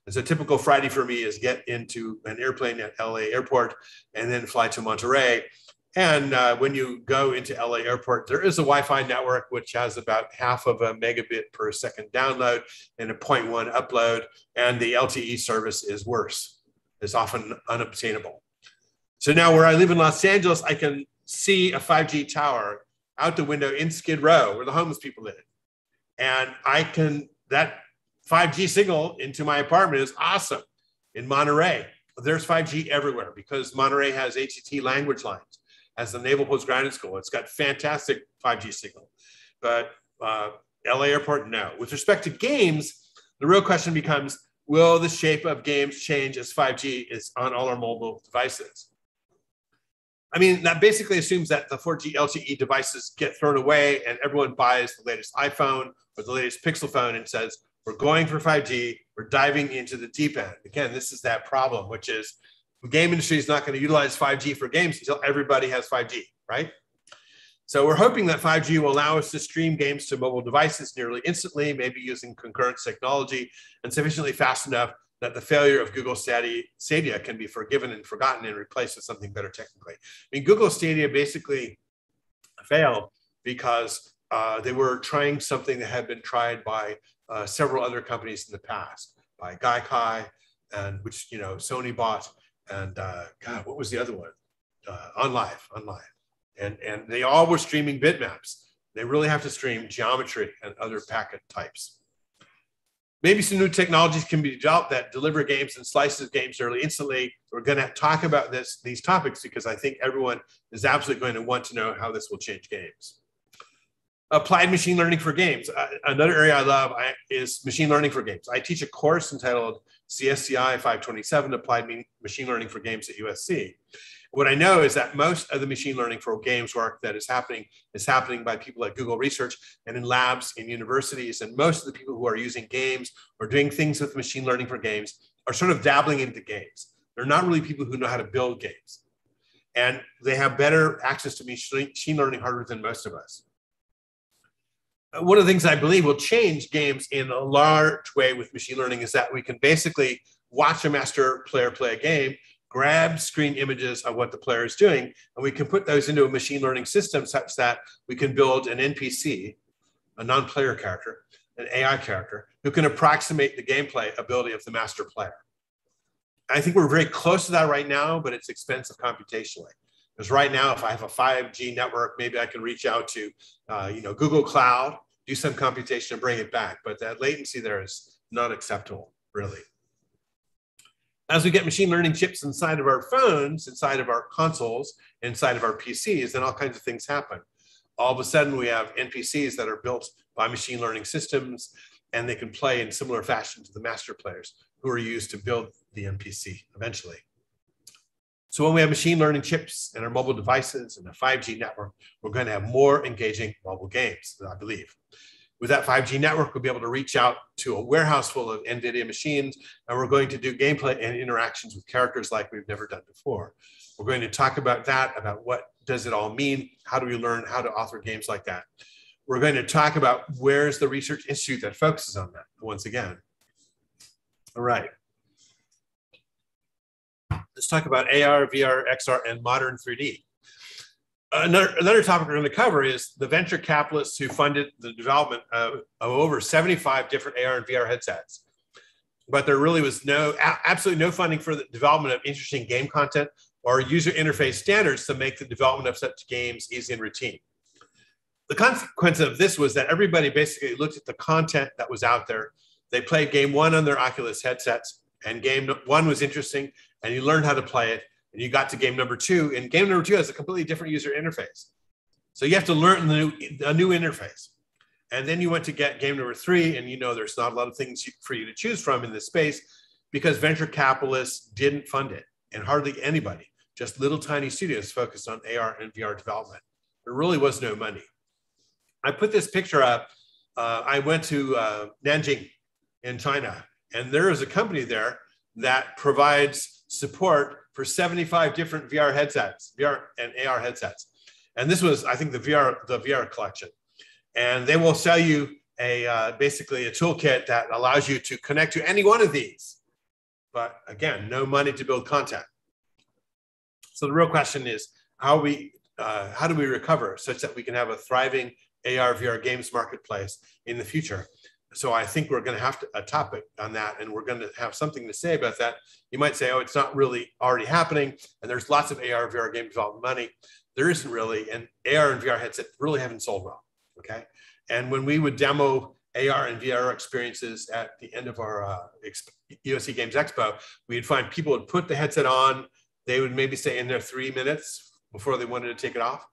And so a typical Friday for me is get into an airplane at LA Airport and then fly to Monterey. And when you go into LA Airport, there is a Wi-Fi network, which has about half of a megabit per second download and a 0.1 upload. And the LTE service is worse. It's often unobtainable. So now where I live in Los Angeles, I can see a 5G tower out the window in Skid Row where the homeless people live. And that 5G signal into my apartment is awesome. In Monterey, there's 5G everywhere because Monterey has AT&T language lines as the Naval Postgraduate School. It's got fantastic 5G signal. But LA Airport, no. With respect to games, the real question becomes, will the shape of games change as 5G is on all our mobile devices? I mean, that basically assumes that the 4G LTE devices get thrown away and everyone buys the latest iPhone or the latest Pixel phone and says, we're going for 5G, we're diving into the deep end. Again, this is that problem, which is the game industry is not going to utilize 5G for games until everybody has 5G, right? So we're hoping that 5G will allow us to stream games to mobile devices nearly instantly, maybe using concurrence technology and sufficiently fast enough that the failure of Google Stadia can be forgiven and forgotten and replaced with something better technically. I mean, Google Stadia basically failed because they were trying something that had been tried by several other companies in the past, by Gaikai, and which Sony bought, and God, what was the other one? OnLive. And they all were streaming bitmaps. They really have to stream geometry and other packet types. Maybe some new technologies can be developed that deliver games and slices of games nearly instantly. We're going to talk about these topics because I think everyone is absolutely going to want to know how this will change games. Applied machine learning for games. Another area I love is machine learning for games. I teach a course entitled CSCI 527, Applied Machine Learning for Games at USC. What I know is that most of the machine learning for games work that is happening by people at Google Research and in labs in universities. And most of the people who are using games or doing things with machine learning for games are sort of dabbling into games. They're not really people who know how to build games. And they have better access to machine learning hardware than most of us. One of the things I believe will change games in a large way with machine learning is that we can basically watch a master player play a game, grab screen images of what the player is doing, and we can put those into a machine learning system such that we can build an NPC, a non-player character, an AI character, who can approximate the gameplay ability of the master player. I think we're very close to that right now, but it's expensive computationally. Because right now, if I have a 5G network, maybe I can reach out to Google Cloud, do some computation and bring it back. But that latency there is not acceptable, really. As we get machine learning chips inside of our phones, inside of our consoles, inside of our PCs, then all kinds of things happen. All of a sudden, we have NPCs that are built by machine learning systems, and they can play in similar fashion to the master players who are used to build the NPC eventually. So when we have machine learning chips in our mobile devices and a 5G network, we're going to have more engaging mobile games, I believe. With that 5G network, we'll be able to reach out to a warehouse full of NVIDIA machines, and we're going to do gameplay and interactions with characters like we've never done before. We're going to talk about that, about what does it all mean? How do we learn how to author games like that? We're going to talk about where's the research institute that focuses on that once again. All right. Let's talk about AR, VR, XR, and modern 3D. Another topic we're going to cover is the venture capitalists who funded the development of over 75 different AR and VR headsets. But there really was absolutely no funding for the development of interesting game content or user interface standards to make the development of such games easy and routine. The consequence of this was that everybody basically looked at the content that was out there. They played game one on their Oculus headsets, and game one was interesting, and you learned how to play it, and you got to game number two, and game number two has a completely different user interface. So you have to learn a new interface. And then you went to get game number three, and there's not a lot of things for you to choose from in this space because venture capitalists didn't fund it, and hardly anybody, just little tiny studios focused on AR and VR development. There really was no money. I put this picture up. I went to Nanjing in China, and there is a company there that provides support for 75 different VR headsets, VR and AR headsets. And this was, I think, the VR collection. And they will sell you basically a toolkit that allows you to connect to any one of these. But again, no money to build content. So the real question is, how do we recover such that we can have a thriving AR, VR games marketplace in the future? So I think we're going to have a topic on that, and we're going to have something to say about that. You might say, oh, it's not really already happening, and there's lots of AR, VR game development money. There isn't really, and AR and VR headsets really haven't sold well, okay? And when we would demo AR and VR experiences at the end of our USC Games Expo, we'd find people would put the headset on, they would maybe stay in there 3 minutes before they wanted to take it off,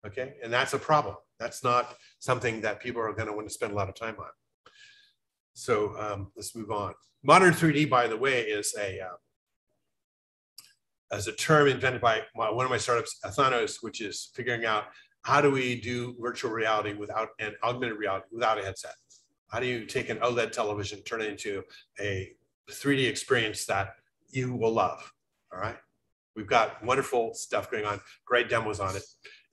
okay? And that's a problem. That's not something that people are gonna want to spend a lot of time on. So let's move on. Modern 3D, by the way, is a term invented by one of my startups, Athanos, which is figuring out how do we do virtual reality without and augmented reality without a headset? How do you take an OLED television, turn it into a 3D experience that you will love? All right. We've got wonderful stuff going on, great demos on it.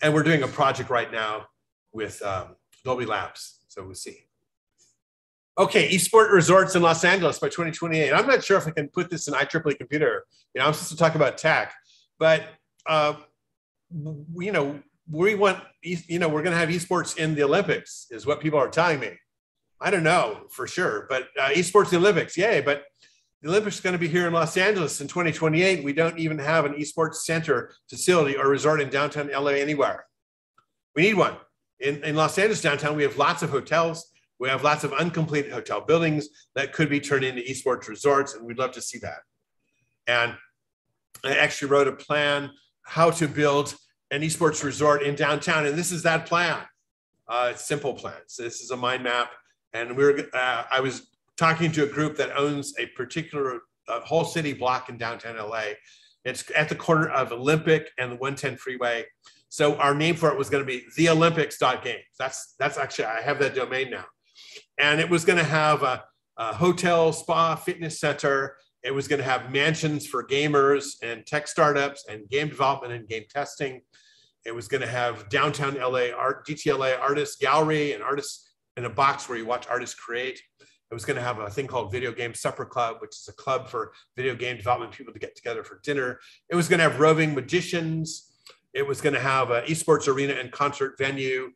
And we're doing a project right now with Dolby Labs. So we'll see. Okay, esport resorts in Los Angeles by 2028. I'm not sure if I can put this in IEEE computer. You know, I'm supposed to talk about tech, but you know, we want, you know, we're going to have esports in the Olympics, is what people are telling me. I don't know for sure, but esports in the Olympics, yay! But the Olympics is going to be here in Los Angeles in 2028. We don't even have an esports center, facility, or resort in downtown LA anywhere. We need one. In Los Angeles downtown, we have lots of hotels. We have lots of uncompleted hotel buildings that could be turned into esports resorts, and we'd love to see that. And I actually wrote a plan how to build an esports resort in downtown, and this is that plan. It's simple plan. So this is a mind map, and I was talking to a group that owns a particular whole city block in downtown LA. It's at the corner of Olympic and the 110 freeway. So our name for it was going to be theolympics.games. That's actually, I have that domain now. And it was going to have a hotel, spa, fitness center. It was going to have mansions for gamers and tech startups and game development and game testing. It was going to have downtown LA DTLA artist gallery and artists in a box where you watch artists create. It was going to have a thing called Video Game Supper Club, which is a club for video game development people to get together for dinner. It was going to have roving magicians. It was going to have an esports arena and concert venue,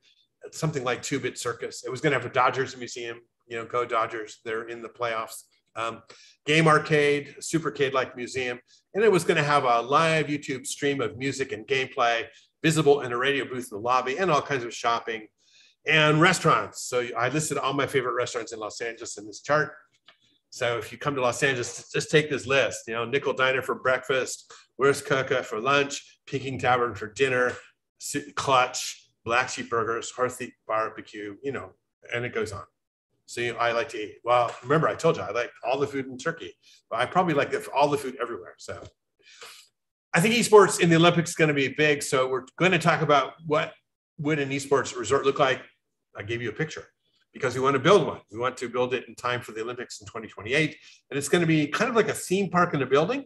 something like 2-Bit Circus. It was going to have a Dodgers museum, you know, go Dodgers, they're in the playoffs. Game arcade, supercade-like museum. And it was going to have a live YouTube stream of music and gameplay, visible in a radio booth in the lobby, and all kinds of shopping and restaurants. So I listed all my favorite restaurants in Los Angeles in this chart. So if you come to Los Angeles, just take this list, you know, Nickel Diner for breakfast, Where's Coca for lunch, Peking Tavern for dinner, Clutch, Black Sheep Burgers, Hearthy Barbecue, you know, and it goes on. So I like to eat. Well, remember, I told you, I like all the food in Turkey, but I probably like all the food everywhere. So I think esports in the Olympics is going to be big. So we're going to talk about what would an esports resort look like. I gave you a picture because we want to build one. We want to build it in time for the Olympics in 2028. And it's going to be kind of like a theme park in a building.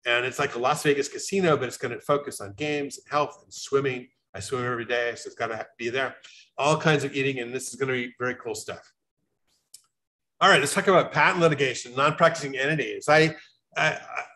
And it's like a Las Vegas casino, but it's going to focus on games and health and swimming. I swim every day, so it's got to be there. All kinds of eating, and this is going to be very cool stuff. All right, let's talk about patent litigation, non-practicing entities.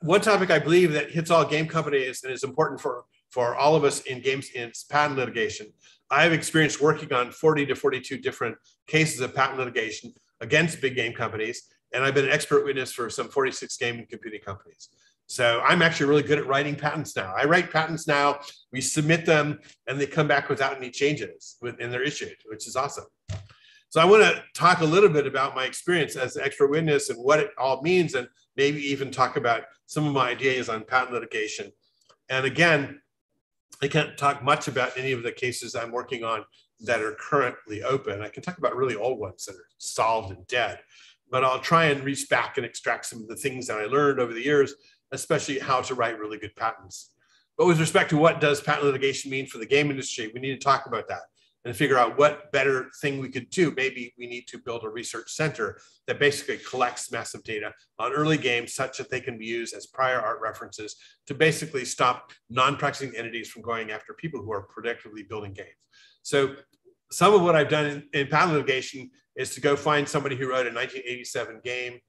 One topic I believe that hits all game companies and is important for all of us in games is patent litigation. I have experience working on 40 to 42 different cases of patent litigation against big game companies, and I've been an expert witness for some 46 game and computing companies. So I'm actually really good at writing patents now. I write patents now, we submit them, and they come back without any changes, and they're issued, which is awesome. So I want to talk a little bit about my experience as an expert witness and what it all means, and maybe even talk about some of my ideas on patent litigation. And again, I can't talk much about any of the cases I'm working on that are currently open. I can talk about really old ones that are solved and dead, but I'll try and reach back and extract some of the things that I learned over the years, especially how to write really good patents. But with respect to what does patent litigation mean for the game industry, we need to talk about that and figure out what better thing we could do. Maybe we need to build a research center that basically collects massive data on early games such that they can be used as prior art references to basically stop non-practicing entities from going after people who are predictably building games. So some of what I've done in patent litigation is to go find somebody who wrote a 1987 game.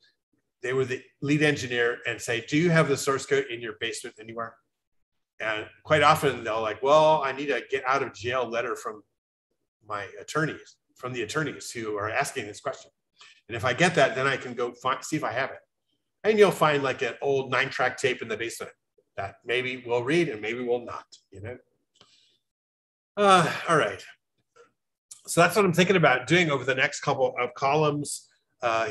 They were the lead engineer and say, do you have the source code in your basement anywhere? And quite often they'll like, well, I need a get out of jail letter from my attorneys, from the attorneys who are asking this question. And if I get that, then I can go see if I have it. And you'll find like an old 9-track tape in the basement that maybe we'll read and maybe we'll not, you know? All right. So that's what I'm thinking about doing over the next couple of columns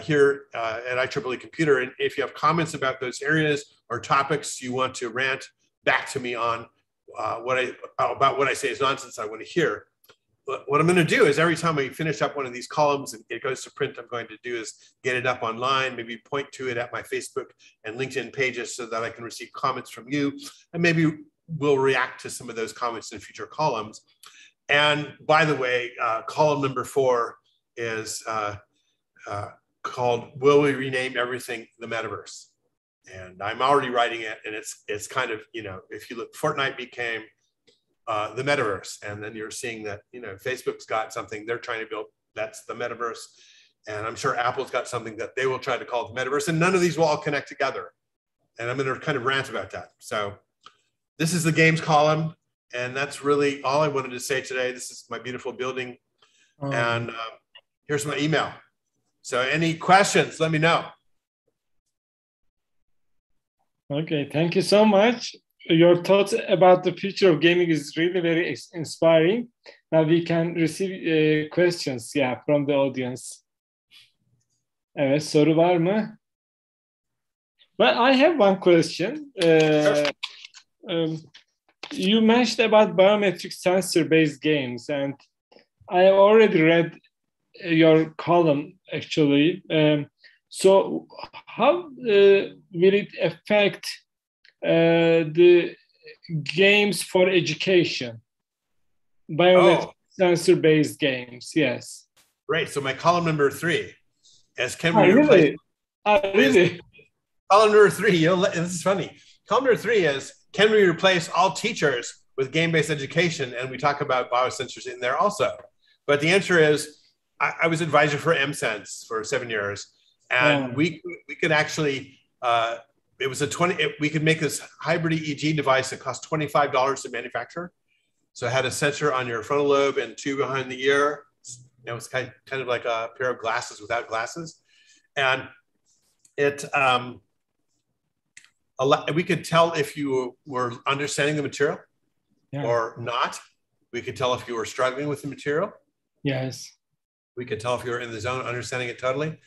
here at IEEE Computer. And if you have comments about those areas or topics you want to rant back to me on about what I say is nonsense I want to hear, what I'm going to do is every time we finish up one of these columns and it goes to print, I'm going to do is get it up online, maybe point to it at my Facebook and LinkedIn pages so that I can receive comments from you. And maybe we'll react to some of those comments in future columns. And by the way, column number 4 is called, Will We Rename Everything the Metaverse? And I'm already writing it, and it's kind of, you know, if you look, Fortnite became the metaverse, and then you're seeing that, you know, Facebook's got something they're trying to build, that's the metaverse. And I'm sure Apple's got something that they will try to call the metaverse, and none of these will all connect together. And I'm going to kind of rant about that. So this is the games column, and that's really all I wanted to say today. This is my beautiful building. And here's my email. So any questions, let me know. Okay, thank you so much. Your thoughts about the future of gaming is really very inspiring. Now we can receive questions, from the audience. Evet, soru var mı? Well, I have one question. You mentioned about biometric sensor-based games, and I already read your column, actually. So how will it affect the games for education? Biometric sensor-based games, yes. Great. So my column number 3 is can we replace... Really? Column number 3, this is funny. Column number 3 is, can we replace all teachers with game-based education? And we talk about biosensors in there also. But the answer is, I was advisor for MSense for 7 years. And we could actually, it was we could make this hybrid EEG device that cost $25 to manufacture. So it had a sensor on your frontal lobe and 2 behind the ear. It was kind of like a pair of glasses without glasses. And it, we could tell if you were understanding the material or not. We could tell if you were struggling with the material. Yes. We could tell if you were in the zone, understanding it totally.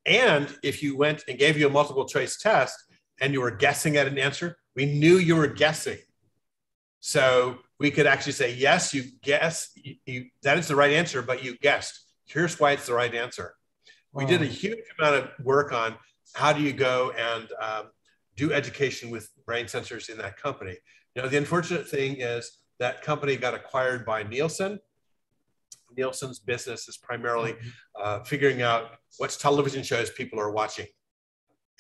And if you went and gave you a multiple choice test and you were guessing at an answer, we knew you were guessing. So we could actually say, yes, you guess, that is the right answer, but you guessed. Here's why it's the right answer. We did a huge amount of work on how do you go and do education with brain sensors in that company. You know, the unfortunate thing is that company got acquired by Nielsen. Nielsen's business is primarily figuring out what television shows people are watching.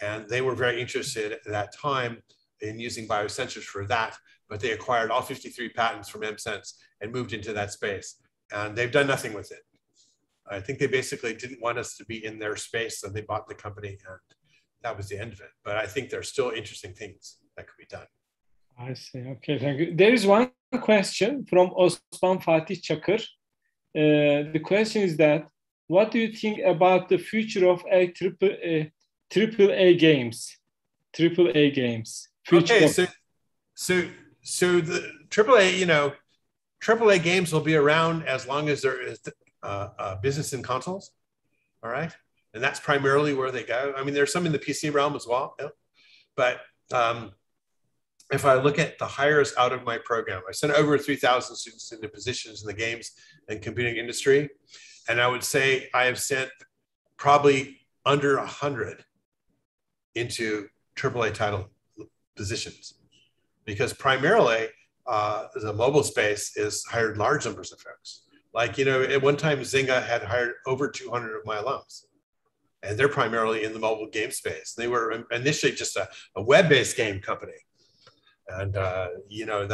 And they were very interested at that time in using biosensors for that, but they acquired all 53 patents from MSense and moved into that space. And they've done nothing with it. I think they basically didn't want us to be in their space, so they bought the company, and that was the end of it. But I think there's still interesting things that could be done. I see. Okay, thank you. There is one question from Osman Fatih Çakır. The question is that, what do you think about the future of AAA games? AAA games. Okay, so the AAA, you know, AAA games will be around as long as there is business in consoles. All right, and that's primarily where they go. I mean, there's some in the PC realm as well, but if I look at the hires out of my program, I sent over 3,000 students into positions in the games and computing industry. And I would say I have sent probably under 100 into AAA title positions, because primarily the mobile space is hired large numbers of folks. Like, you know, at one time, Zynga had hired over 200 of my alums, and they're primarily in the mobile game space. They were initially just a web-based game company. And, you know,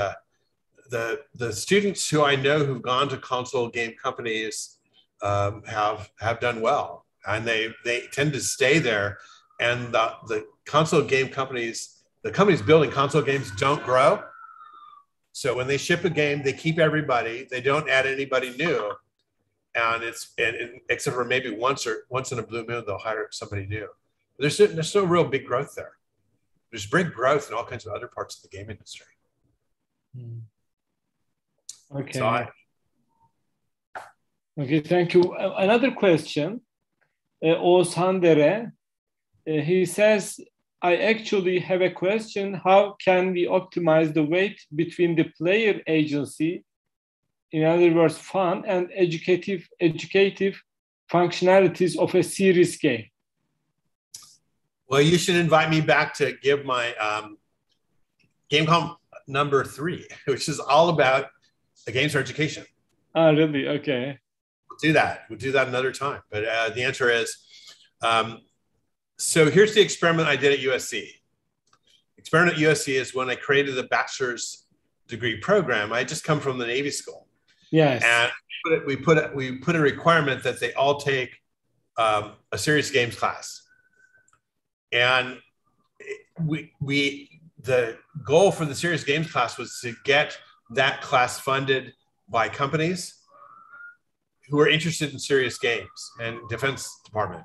the students who I know who've gone to console game companies have done well, and they tend to stay there. And the console game companies, the companies building console games don't grow. So when they ship a game, they keep everybody. They don't add anybody new. And except for maybe once in a blue moon, they'll hire somebody new. There's no real big growth there. There's big growth in all kinds of other parts of the game industry. Okay. So Okay, thank you. Another question, Oğuzhan Dere. He says, I actually have a question. How can we optimize the weight between the player agency, in other words, fun, and educative functionalities of a serious game? Well, you should invite me back to give my GameCom number 3, which is all about the games for education. Oh, really? Okay. We'll do that. We'll do that another time. But the answer is, so here's the experiment I did at USC. Experiment at USC is when I created the bachelor's degree program. I had just come from the Navy School. Yes. And we put a requirement that they all take a serious games class. And the goal for the serious games class was to get that class funded by companies who are interested in serious games and Defense Department.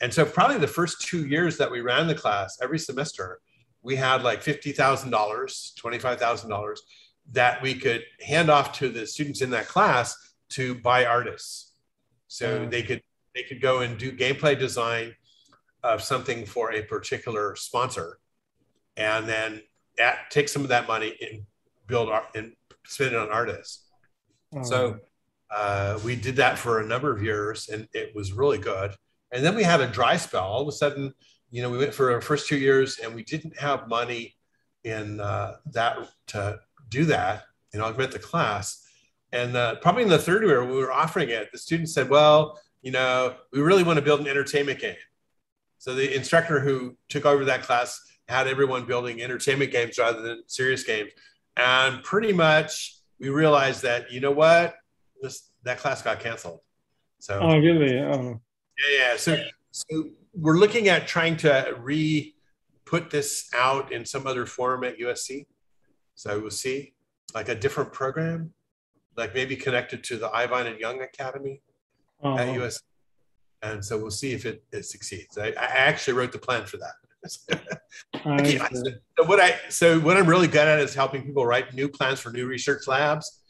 And so probably the first 2 years that we ran the class, every semester, we had like $50,000, $25,000 that we could hand off to the students in that class to buy artists. So they could go and do gameplay design of something for a particular sponsor, and then take some of that money and build art and spend it on artists. So we did that for a number of years, and it was really good. And then we had a dry spell. All of a sudden, we went for our first 2 years, and we didn't have money in that to do that and augment the class. And probably in the third year, when we were offering it, the students said, well, we really want to build an entertainment game. So the instructor who took over that class had everyone building entertainment games rather than serious games. And pretty much we realized that, that class got canceled. So, oh, really? Oh. Yeah. So we're looking at trying to put this out in some other form at USC. So we'll see, like a different program, like maybe connected to the Ivan and Young Academy at USC. And so we'll see if it succeeds. I actually wrote the plan for that. So what I'm really good at is helping people write new plans for new research labs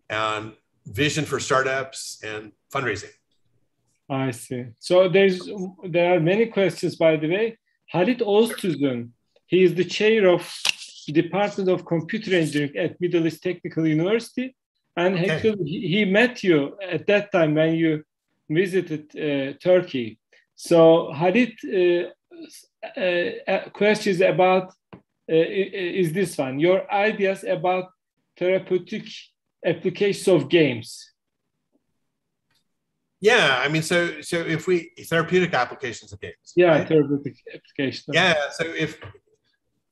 and vision for startups and fundraising. I see. So there are many questions, by the way. Halit Öztürk'ün, he is the chair of Department of Computer Engineering at Middle East Technical University. And actually he met you at that time when you visited Turkey. So Halit questions about is this one, your ideas about therapeutic applications of games. Yeah, I mean, so if therapeutic applications of games. Yeah, right? therapeutic applications. Yeah, so if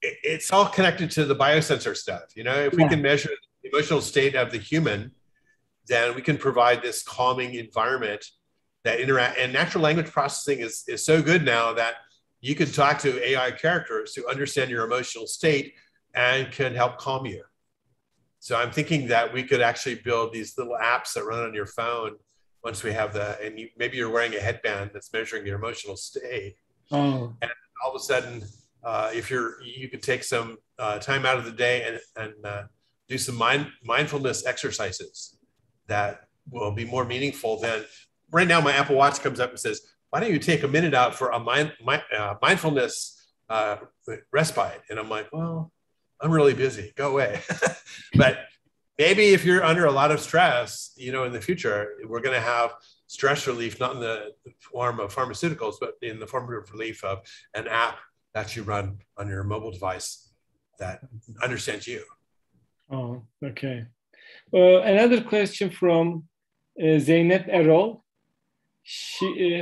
it's all connected to the biosensor stuff, if we can measure the emotional state of the human, then we can provide this calming environment that interact. And natural language processing is so good now that you can talk to AI characters who understand your emotional state and can help calm you. So I'm thinking that we could actually build these little apps that run on your phone once we have maybe you're wearing a headband that's measuring your emotional state. And all of a sudden, if you could take some time out of the day and do some mindfulness exercises that will be more meaningful than right now. My Apple Watch comes up and says, why don't you take a minute out for a mindfulness respite? And I'm like, well, I'm really busy, go away. But maybe if you're under a lot of stress, in the future, we're going to have stress relief, not in the form of pharmaceuticals, but in the form of relief of an app that you run on your mobile device that understands you. Oh, okay. Another question from Zeynep Erol.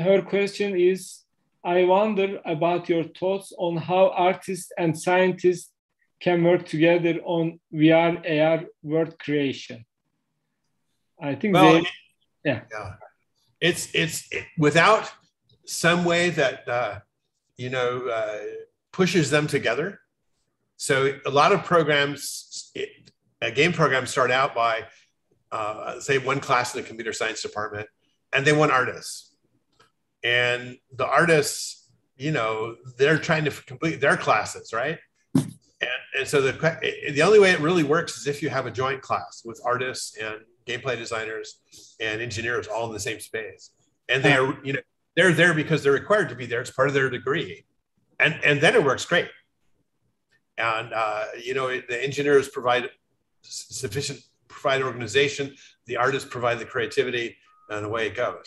Her question is, I wonder about your thoughts on how artists and scientists can work together on VR, AR world creation. I think it's without some way that pushes them together. So a lot of programs, game programs start out by say one class in the computer science department, and they want artists, and the artists, they're trying to complete their classes, right? And so the only way it really works is if you have a joint class with artists and gameplay designers, and engineers all in the same space. And they're, you know, they're there because they're required to be there. It's part of their degree. And then it works great. And, you know, the engineers provide provide organization, the artists provide the creativity, and away it goes.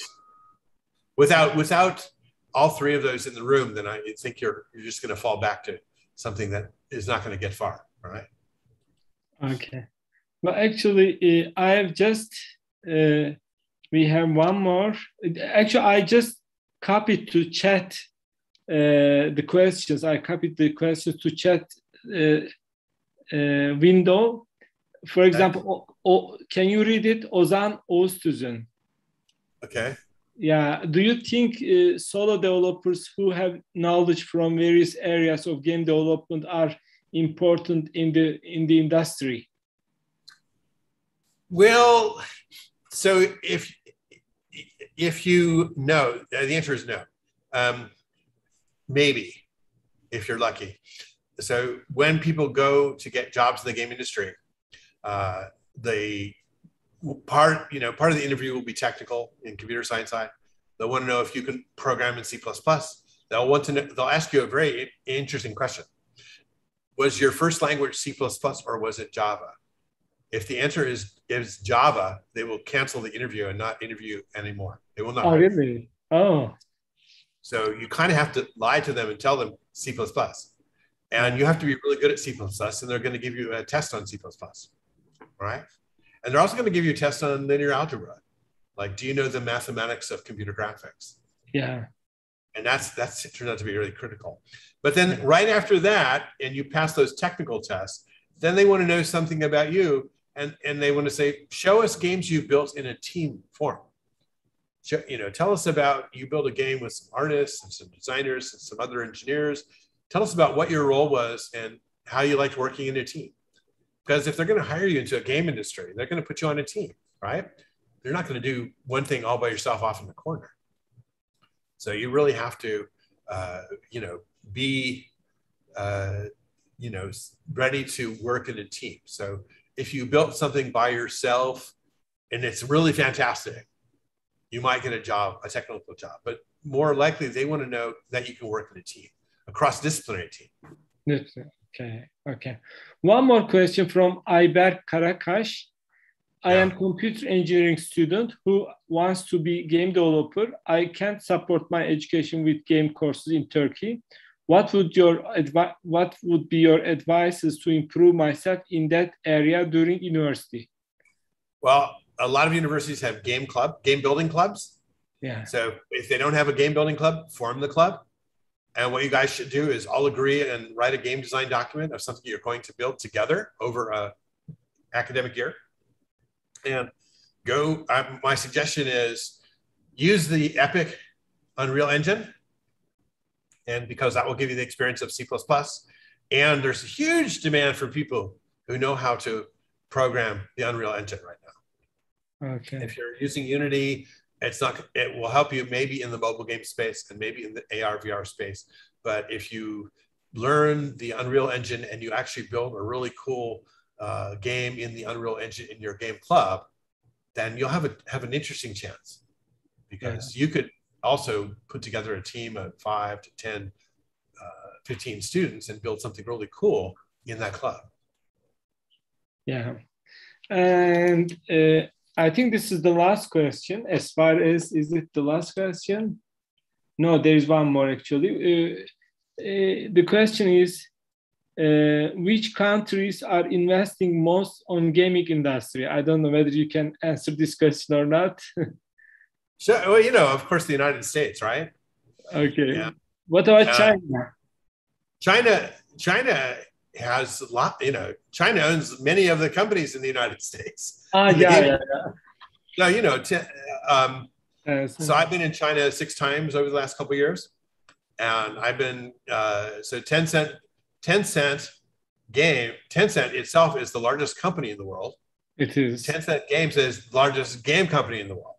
Without all three of those in the room, then I think you're just going to fall back to something that is not going to get far, all right? Okay. Well, actually, I have just, we have one more. Actually, I just copied to chat the questions. I copied the questions to chat window. For example, can you read it? Ozan Oğuztüzün. Okay. Yeah. Do you think solo developers who have knowledge from various areas of game development are important in the industry? Well, so if you know, the answer is no. Maybe, if you're lucky. So when people go to get jobs in the game industry, part of the interview will be technical in computer science side. They'll want to know if you can program in C++. They'll want to know, they'll ask you a very interesting question. Was your first language C++ or was it Java? If the answer is Java, they will cancel the interview and not interview anymore. They will not. Oh, really? Oh. So you kind of have to lie to them and tell them C++. And you have to be really good at C++, and they're going to give you a test on C++, right? And they're also going to give you a test on linear algebra. Like, do you know the mathematics of computer graphics? Yeah. And that's turned out to be really critical. But then right after that, and you pass those technical tests, then they want to know something about you, and they want to say, show us games you've built in a team form. Tell us about, you built a game with some artists and some designers and some other engineers. Tell us about what your role was and how you liked working in a team. Because if they're going to hire you into a game industry, they're going to put you on a team, right? They're not going to do one thing all by yourself off in the corner. So you really have to, be, ready to work in a team. So if you built something by yourself and it's really fantastic, you might get a job, a technical job. But more likely, they want to know that you can work in a team, a cross-disciplinary team. Okay. One more question from Ayberk Karakaş. I am computer engineering student who wants to be game developer. I can't support my education with game courses in Turkey. What would be your advices to improve myself in that area during university? Well, a lot of universities have game building clubs. Yeah. So if they don't have a game building club, form the club. And what you guys should do is all agree and write a game design document of something you're going to build together over an academic year. And my suggestion is use the Epic Unreal Engine, and because that will give you the experience of C++. And there's a huge demand for people who know how to program the Unreal Engine right now. Okay. If you're using Unity, it will help you maybe in the mobile game space and maybe in the AR, VR space. But if you learn the Unreal Engine and you actually build a really cool game in the Unreal Engine in your game club, then you'll have an interesting chance, because you could also put together a team of 5 to 10, 15 students and build something really cool in that club. Yeah. And I think this is the last question. As far as, is it the last question? No, there is one more actually. The question is, which countries are investing most on gaming industry? I don't know whether you can answer this question or not. So, well, of course, the United States, right? Okay. Yeah. What about China? China has a lot, China owns many of the companies in the United States. Yeah. So I've been in China 6 times over the last couple of years. And I've been, so Tencent itself is the largest company in the world. It is. Tencent Games is the largest game company in the world,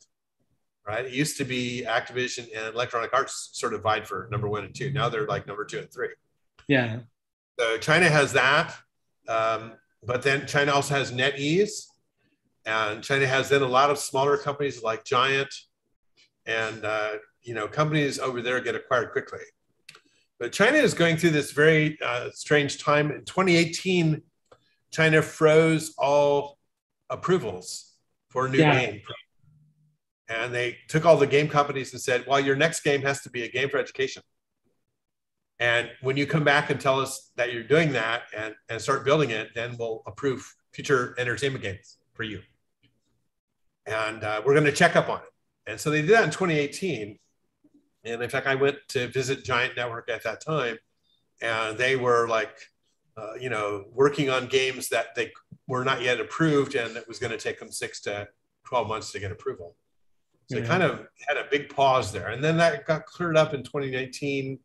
right? It used to be Activision and Electronic Arts sort of vied for number 1 and 2. Now they're like number 2 and 3. Yeah. So China has that. But then China also has NetEase. And China has then a lot of smaller companies like Giant, and companies over there get acquired quickly. But China is going through this very strange time. In 2018, China froze all approvals for a new game. And they took all the game companies and said, well, your next game has to be a game for education. And when you come back and tell us that you're doing that and start building it, then we'll approve future entertainment games for you. And we're going to check up on it. And so they did that in 2018. And in fact, I went to visit Giant Network at that time, and they were like, working on games that they were not yet approved, and it was going to take them 6 to 12 months to get approval. So they kind of had a big pause there. And then that got cleared up in 2019.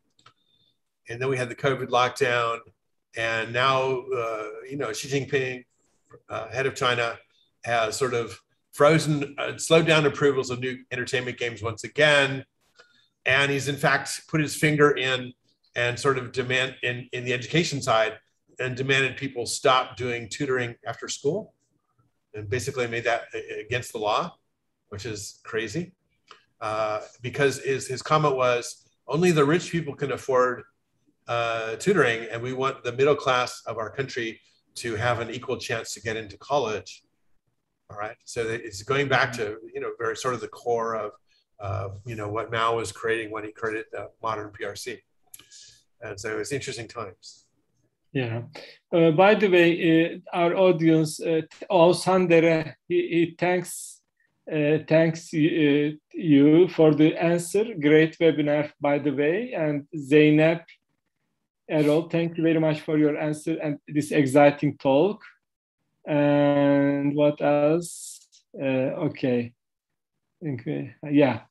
And then we had the COVID lockdown. And now, Xi Jinping, head of China, has sort of frozen, slowed down approvals of new entertainment games once again. And he's in fact put his finger in and sort of demand in the education side and demanded people stop doing tutoring after school, and basically made that against the law, which is crazy. Because his comment was, only the rich people can afford tutoring, and we want the middle class of our country to have an equal chance to get into college. All right, so it's going back to very sort of the core of what Mao was creating when he created modern PRC, and so it's interesting times. Yeah. By the way, our audience, Osandere, he thanks you for the answer. Great webinar, by the way, and Zeynep, Errol, thank you very much for your answer and this exciting talk. And what else? Okay. Yeah.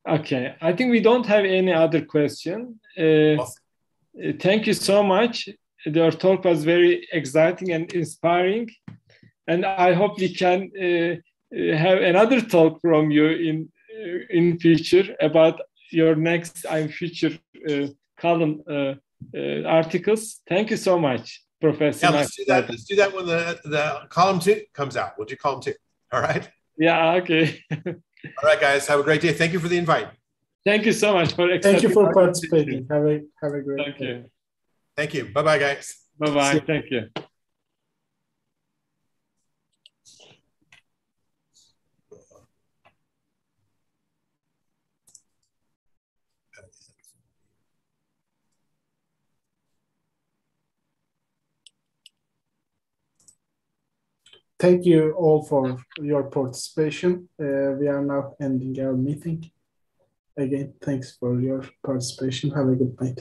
Okay. I think we don't have any other question. Thank you so much. Your talk was very exciting and inspiring. And I hope we can have another talk from you in future about your next future column articles. Thank you so much, Professor. Yeah, let's do that. Let's do that when the column 2 comes out. We'll do column 2. All right. Yeah. Okay. All right, guys. Have a great day. Thank you for the invite. Thank you so much for Thank you for participating. Have a great Thank day. you. Thank you. Bye, bye, guys. Bye bye. Thank you. Thank you all for your participation. We are now ending our meeting. Again, thanks for your participation. Have a good night.